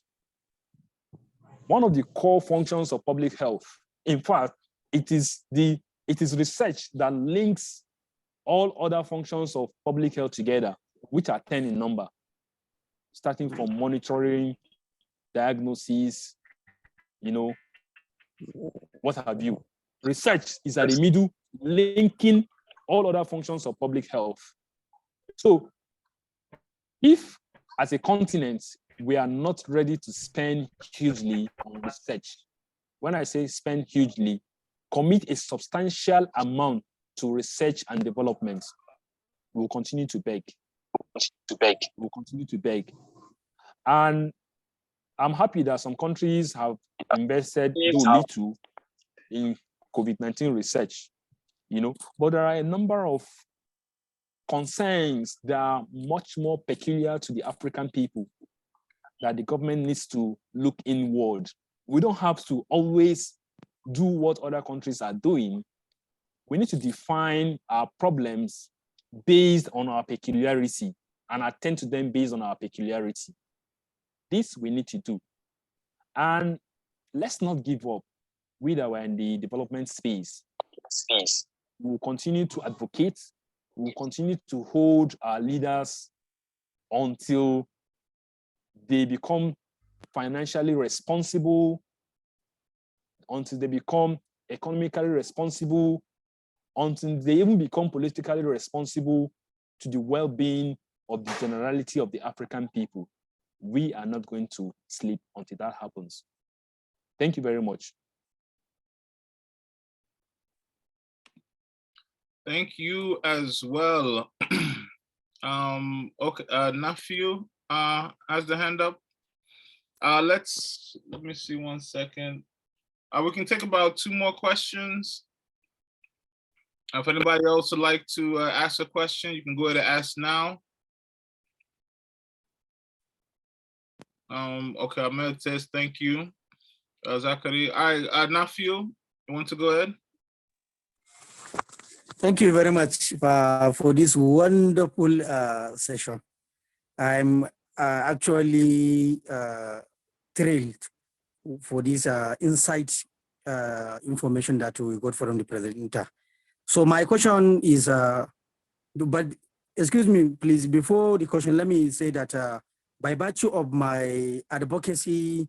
One of the core functions of public health, in fact, it is research that links all other functions of public health together, which are 10 in number, starting from monitoring, diagnosis, you know, what have you. Research is at the middle, linking all other functions of public health. So if, as a continent, we are not ready to spend hugely on research, when I say spend hugely, commit a substantial amount to research and development, we will continue to beg. We'll continue to beg. And I'm happy that some countries have invested little in COVID-19 research, you know, but there are a number of concerns that are much more peculiar to the African people that the government needs to look inward. We don't have to always do what other countries are doing. We need to define our problems based on our peculiarity and attend to them based on our peculiarity. This we need to do. And let's not give up. We that were in the development space, we will continue to advocate. We will continue to hold our leaders until they become financially responsible, until they become economically responsible, until they even become politically responsible to the well-being of the generality of the African people. We are not going to sleep until that happens. Thank you very much.
Thank you as well. Okay, Nafiu has the hand up. Let me see 1 second. We can take about 2 more questions. If anybody else would like to ask a question, you can go ahead and ask now. Okay, Ahmed says thank you. Zakari, all right, Nafiu, you want to go ahead?
Thank you very much for this wonderful session. I'm actually thrilled for this insight information that we got from the presenter. So my question is, but excuse me, please, before the question, let me say that by virtue of my advocacy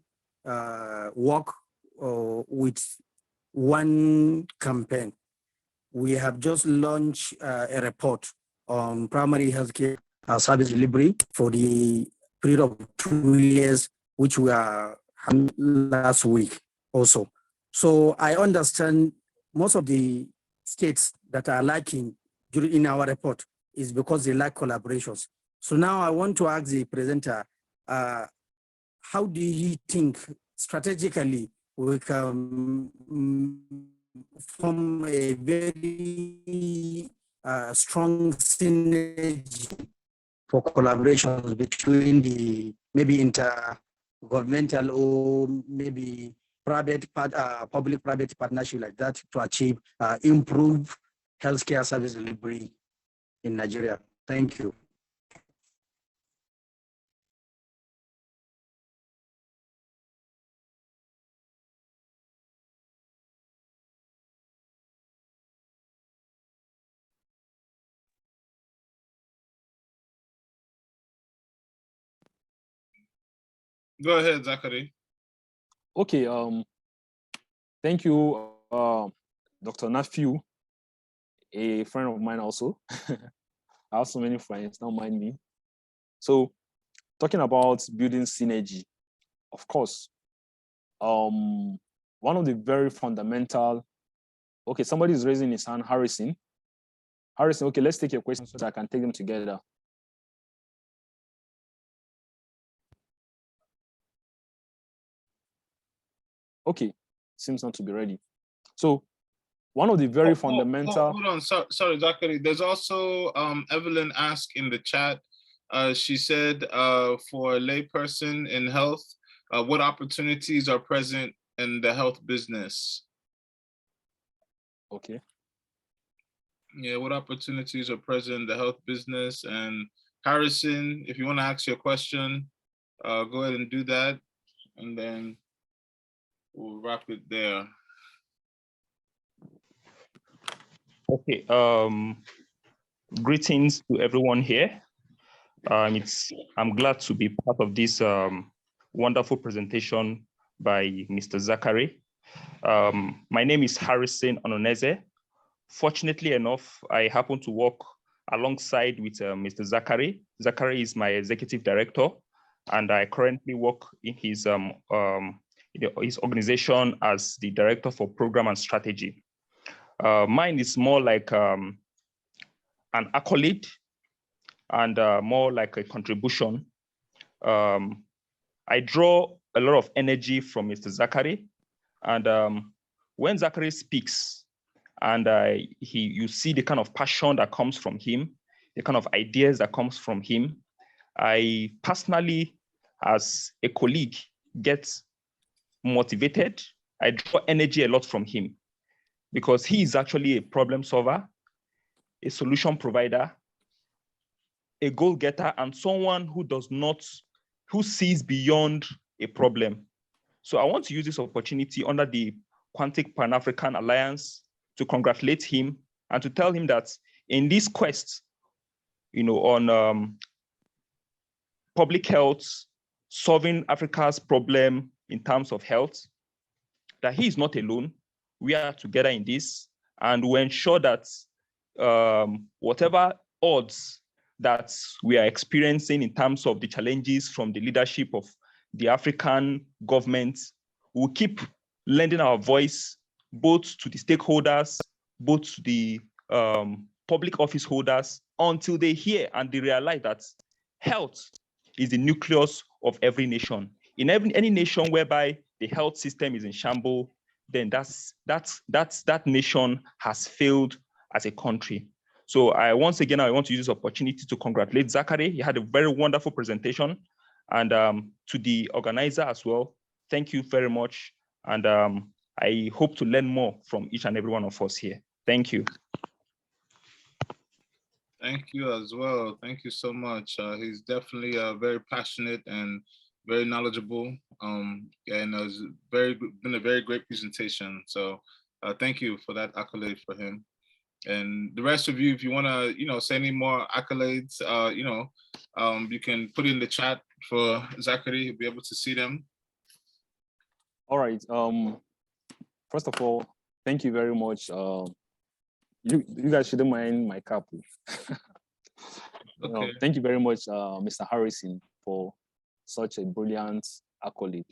work with one campaign, we have just launched a report on primary healthcare service delivery for the period of 2 years, which we are having last week also. So I understand most of the states that are lacking in our report is because they lack collaborations. So now I want to ask the presenter, how do you think strategically we can form a very strong synergy for collaborations between the maybe intergovernmental or maybe public-private partnership like that to achieve improve healthcare service delivery in Nigeria. Thank you.
Go ahead, Zakari.
Okay. Thank you, Dr. Nephew, a friend of mine also. I have so many friends, don't mind me. So, talking about building synergy, of course, one of the very fundamental. Okay, somebody is raising his hand, Harrison. Harrison, okay, let's take your questions so that I can take them together. Okay, seems not to be ready. So one of the very fundamental.
Hold on, sorry, Zakari. There's also Evelyn asked in the chat. She said for a layperson in health, what opportunities are present in the health business?
Okay.
Yeah, what opportunities are present in the health business? And Harrison, if you want to ask your question, go ahead and do that, and then we'll wrap it there.
Okay. Greetings to everyone here. I'm glad to be part of this wonderful presentation by Mr. Zakari. My name is Harrison Ononeze. Fortunately enough, I happen to work alongside with Mr. Zakari. Zakari is my executive director, and I currently work in his organization as the director for program and strategy. Mine is more like an accolade and more like a contribution. I draw a lot of energy from Mr. Zakari, and when Zakari speaks, and you see the kind of passion that comes from him, the kind of ideas that comes from him, I personally, as a colleague, get motivated. I draw energy a lot from him because he is actually a problem solver, a solution provider, a goal getter, and someone who sees beyond a problem. So I want to use this opportunity under the Quantic Pan-African Alliance to congratulate him and to tell him that in this quest, on public health, solving Africa's problem in terms of health, that he is not alone. We are together in this, and we ensure that whatever odds that we are experiencing in terms of the challenges from the leadership of the African government, we'll keep lending our voice both to the stakeholders, both to the public office holders, until they hear and they realize that health is the nucleus of every nation. In any nation whereby the health system is in shambles, then that nation has failed as a country. So once again, I want to use this opportunity to congratulate Zakari. He had a very wonderful presentation, and to the organizer as well, thank you very much. And I hope to learn more from each and every one of us here. Thank you.
Thank you as well. Thank you so much. He's definitely very passionate and very knowledgeable. And it's been a very great presentation. So thank you for that accolade for him. And the rest of you, if you want to, say any more accolades, you can put in the chat for Zakari. He'll be able to see them.
All right. First of all, thank you very much. You guys shouldn't mind my cap.
Okay.
Thank you very much, Mr. Harrison, for such a brilliant accolade.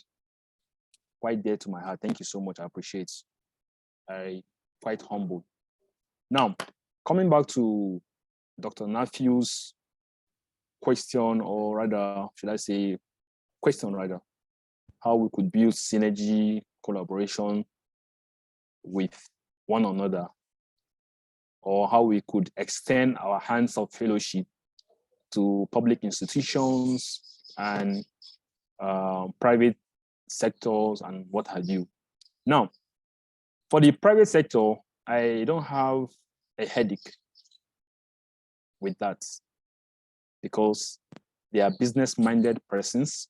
Quite dear to my heart. Thank you so much. I appreciate it. I'm quite humbled. Now, coming back to Dr. Nephew's question, or rather, should I say, question rather, how we could build synergy, collaboration with one another, or how we could extend our hands of fellowship to public institutions and private sectors and what have you. Now, for the private sector, I don't have a headache with that because they are business-minded persons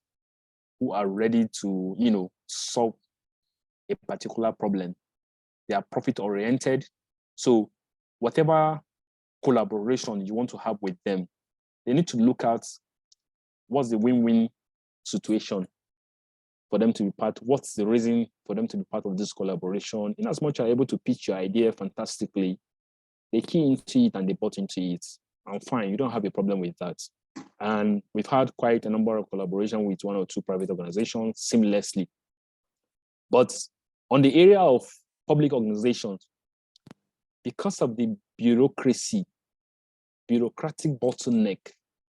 who are ready to, solve a particular problem. They are profit-oriented. So whatever collaboration you want to have with them, they need to look at what's the win-win situation for them to be part. What's the reason for them to be part of this collaboration? In as much as you're able to pitch your idea fantastically, they key into it and they bought into it. I'm fine, you don't have a problem with that. And we've had quite a number of collaboration with 1 or 2 private organizations seamlessly. But on the area of public organizations, because of the bureaucratic bottleneck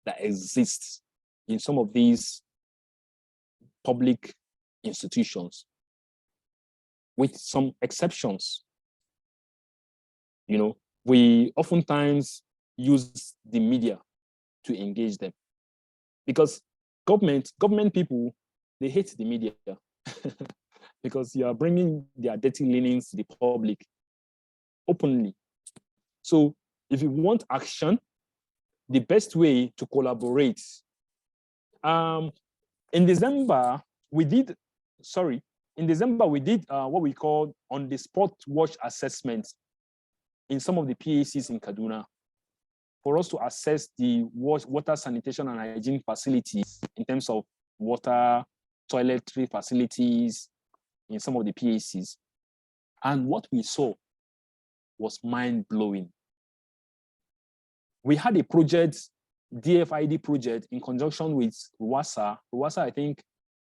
that exists in some of these public institutions, with some exceptions, we oftentimes use the media to engage them, because government people, they hate the media because you are bringing their dirty linens to the public openly. So if you want action, the best way to collaborate, in December, we did what we called on-the-spot watch assessment in some of the PACs in Kaduna for us to assess the water, sanitation, and hygiene facilities in terms of water, toiletry facilities in some of the PACs. And what we saw was mind-blowing. We had a project, DFID project, in conjunction with RWASA. RWASA, I think,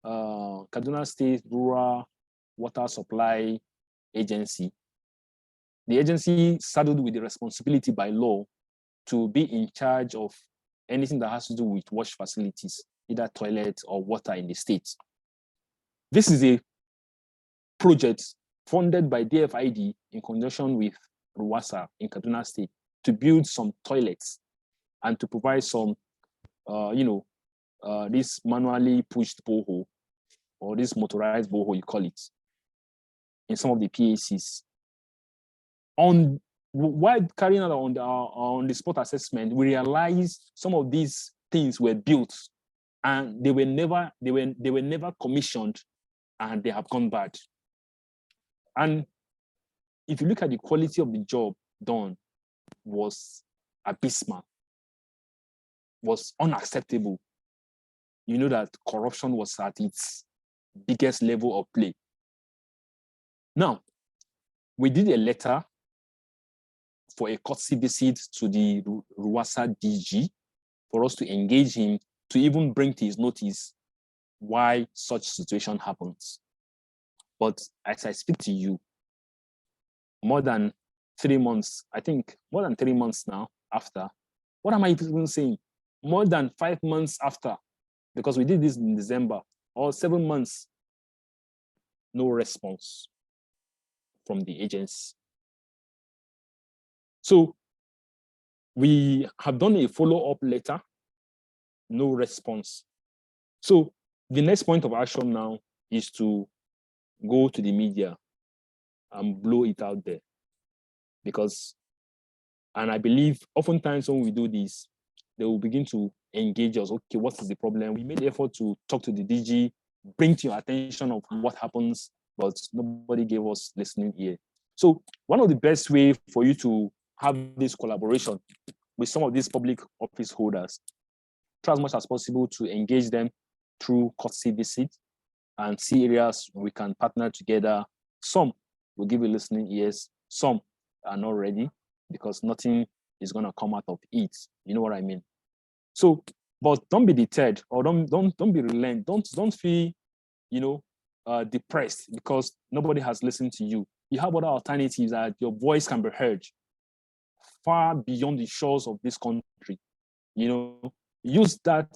Kaduna State Rural Water Supply Agency. The agency saddled with the responsibility by law to be in charge of anything that has to do with wash facilities, either toilet or water in the state. This is a project funded by DFID in conjunction with RWASA in Kaduna State to build some toilets and to provide some, this manually pushed borehole, or this motorized borehole, you call it, in some of the PACs. While carrying out on the spot assessment, we realized some of these things were built and they were never commissioned, and they have gone bad. And if you look at the quality of the job done, was abysmal, was unacceptable. You know that corruption was at its biggest level of play. Now, we did a letter for a courtesy visit to the RWASA DG for us to engage him to even bring to his notice why such situation happens. But as I speak to you, more than 3 months, I think more than 3 months now after, what am I even saying? More than 5 months after, because we did this in December, or 7 months, no response from the agency. So we have done a follow-up letter, no response. So the next point of action now is to go to the media and blow it out there. Because, and I believe oftentimes when we do this, they will begin to engage us. Okay, what is the problem? We made the effort to talk to the DG, bring to your attention of what happens, but nobody gave us listening ear. So one of the best ways for you to have this collaboration with some of these public office holders, try as much as possible to engage them through courtesy visits and see areas we can partner together. Some will give you listening ears, some are not ready because nothing is going to come out of it. You know what I mean? So, but don't be deterred, or don't be relent. Don't feel, depressed because nobody has listened to you. You have other alternatives that your voice can be heard far beyond the shores of this country. Use that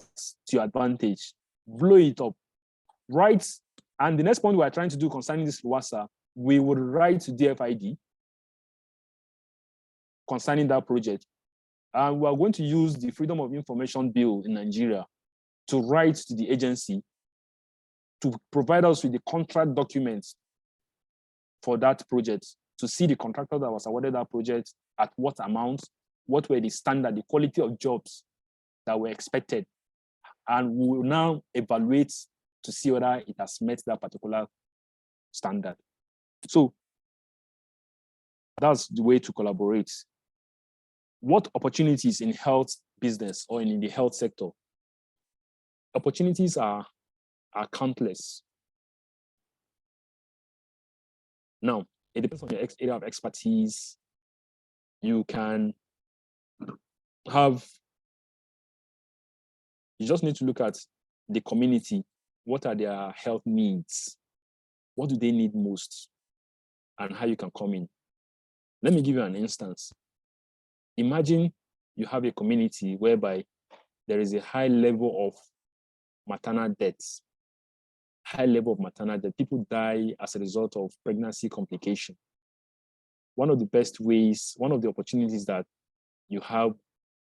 to your advantage. Blow it up. Write, and the next point we are trying to do concerning this RWASA, we would write to DFID, concerning that project. And we are going to use the Freedom of Information Bill in Nigeria to write to the agency to provide us with the contract documents for that project, to see the contractor that was awarded that project, at what amount, what were the standard, the quality of jobs that were expected. And we will now evaluate to see whether it has met that particular standard. So that's the way to collaborate. What opportunities in health business or in the health sector? Opportunities are countless. Now, it depends on your area of expertise. You can have, you just need to look at the community. What are their health needs? What do they need most? And how you can come in. Let me give you an instance. Imagine you have a community whereby there is a high level of maternal deaths. High level of maternal death. People die as a result of pregnancy complication. One of the best ways, one of the opportunities that you have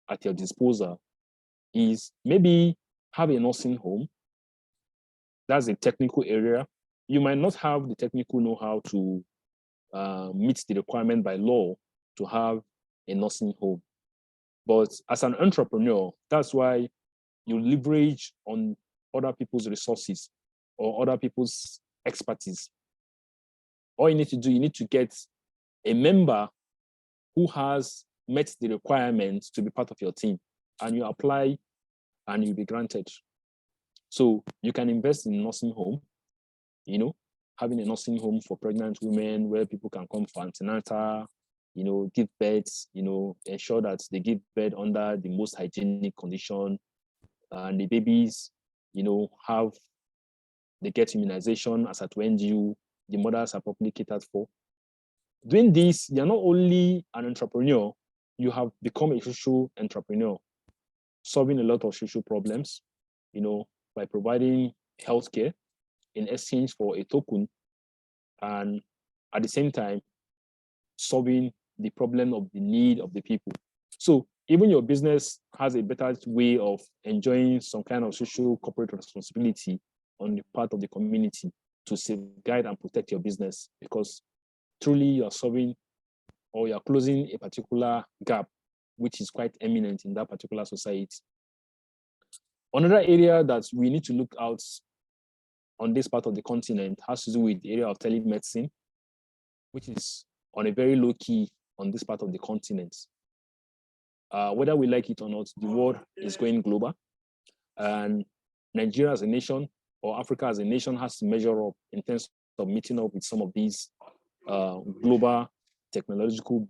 at your disposal is maybe have a nursing home. That's a technical area. You might not have the technical know-how to meet the requirement by law to have a nursing home. But as an entrepreneur, that's why you leverage on other people's resources or other people's expertise. All you need to do, you need to get a member who has met the requirements to be part of your team, and you apply and you'll be granted. So you can invest in a nursing home, you know, having a nursing home for pregnant women where people can come for antenatal, you know, give birth, you know, ensure that they give birth under the most hygienic condition, and the babies, you know, they get immunization as at when due, the mothers are properly catered for. Doing this, you're not only an entrepreneur, you have become a social entrepreneur, solving a lot of social problems, you know, by providing healthcare in exchange for a token, and at the same time, solving the problem of the need of the people. So even your business has a better way of enjoying some kind of social corporate responsibility on the part of the community to safeguard and protect your business, because truly you're solving or you're closing a particular gap, which is quite eminent in that particular society. Another area that we need to look out on this part of the continent has to do with the area of telemedicine, which is on a very low key on this part of the continent. Whether we like it or not, the world is going global, and Nigeria as a nation or Africa as a nation has to measure up in terms of meeting up with some of these global technological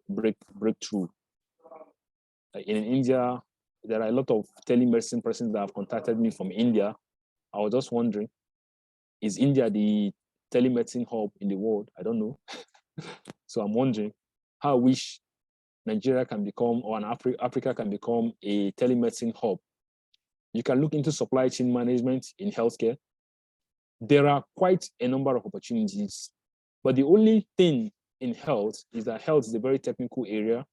breakthrough. In India, there are a lot of telemedicine persons that have contacted me from India. I was just wondering, is India the telemedicine hub in the world? I don't know. So I'm wondering how I wish Nigeria can become, or Africa can become a telemedicine hub. You can look into supply chain management in healthcare. There are quite a number of opportunities, but the only thing in health is that health is a very technical area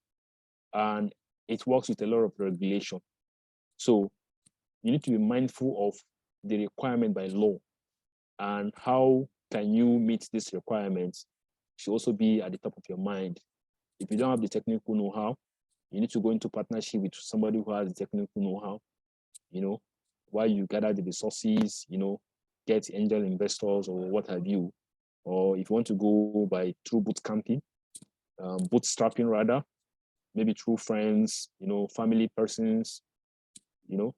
and it works with a lot of regulation. So you need to be mindful of the requirement by law, and how can you meet these requirements should also be at the top of your mind. If you don't have the technical know-how, you need to go into partnership with somebody who has the technical know-how, you know, while you gather the resources, you know, get angel investors or what have you. Or if you want to go through bootstrapping rather, maybe through friends, you know, family persons, you know,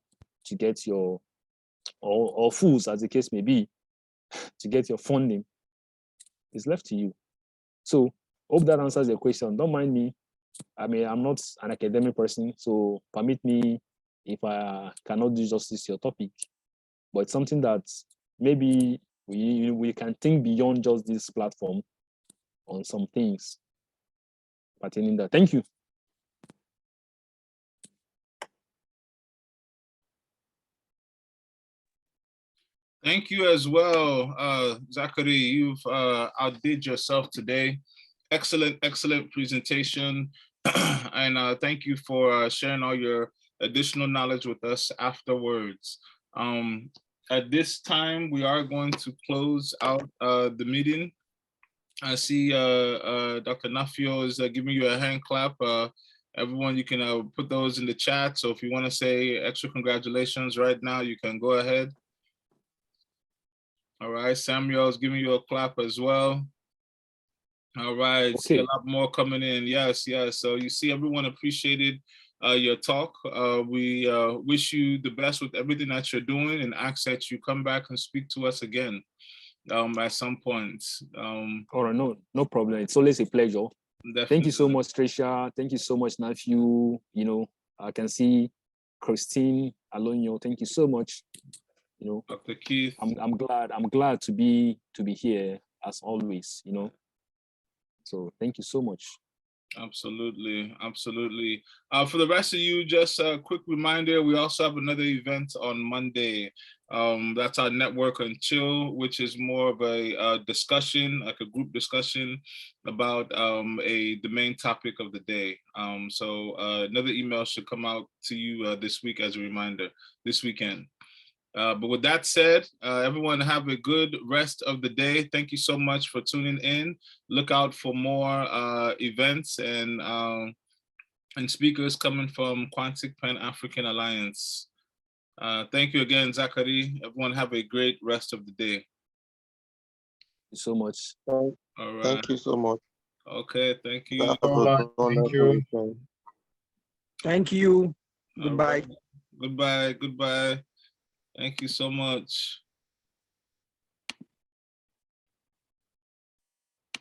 to get your, or fools as the case may be, to get your funding. It's left to you. So hope that answers your question. Don't mind me. I mean, I'm not an academic person, so permit me if I cannot do justice to your topic, but it's something that maybe we can think beyond just this platform on some things pertaining that. Thank you.
Thank you as well, Zakari. You've outdid yourself today. Excellent, excellent presentation. And thank you for sharing all your additional knowledge with us afterwards. At this time, we are going to close out the meeting. I see Dr. Nafio is giving you a hand clap. Everyone, you can put those in the chat. So if you want to say extra congratulations right now, you can go ahead. All right, Samuel is giving you a clap as well. All right, see a lot more coming in. Yes, yes. So you see, everyone appreciated your talk. We wish you the best with everything that you're doing, and ask that you come back and speak to us again at some point.
All right, no problem. It's always a pleasure.
Definitely.
Thank you so much, Trisha. Thank you so much, Nephew. You know, I can see Christine Alonio. Thank you so much. You know,
Dr. Keith.
I'm glad to be here as always. You know, so thank you so much.
Absolutely, absolutely. For the rest of you, just a quick reminder, we also have another event on Monday. That's our Network and Chill, which is more of a discussion, like a group discussion about the main topic of the day. So another email should come out to you this week as a reminder, this weekend. But with that said, everyone have a good rest of the day. Thank you so much for tuning in. Look out for more events and speakers coming from Quantic Pan-African Alliance. Thank you again, Zakari. Everyone have a great rest of the day.
Thank you so much.
All right.
Thank you so much.
Okay, thank you.
Thank you.
Thank you. Goodbye.
Right. Goodbye. Goodbye. Thank you so much.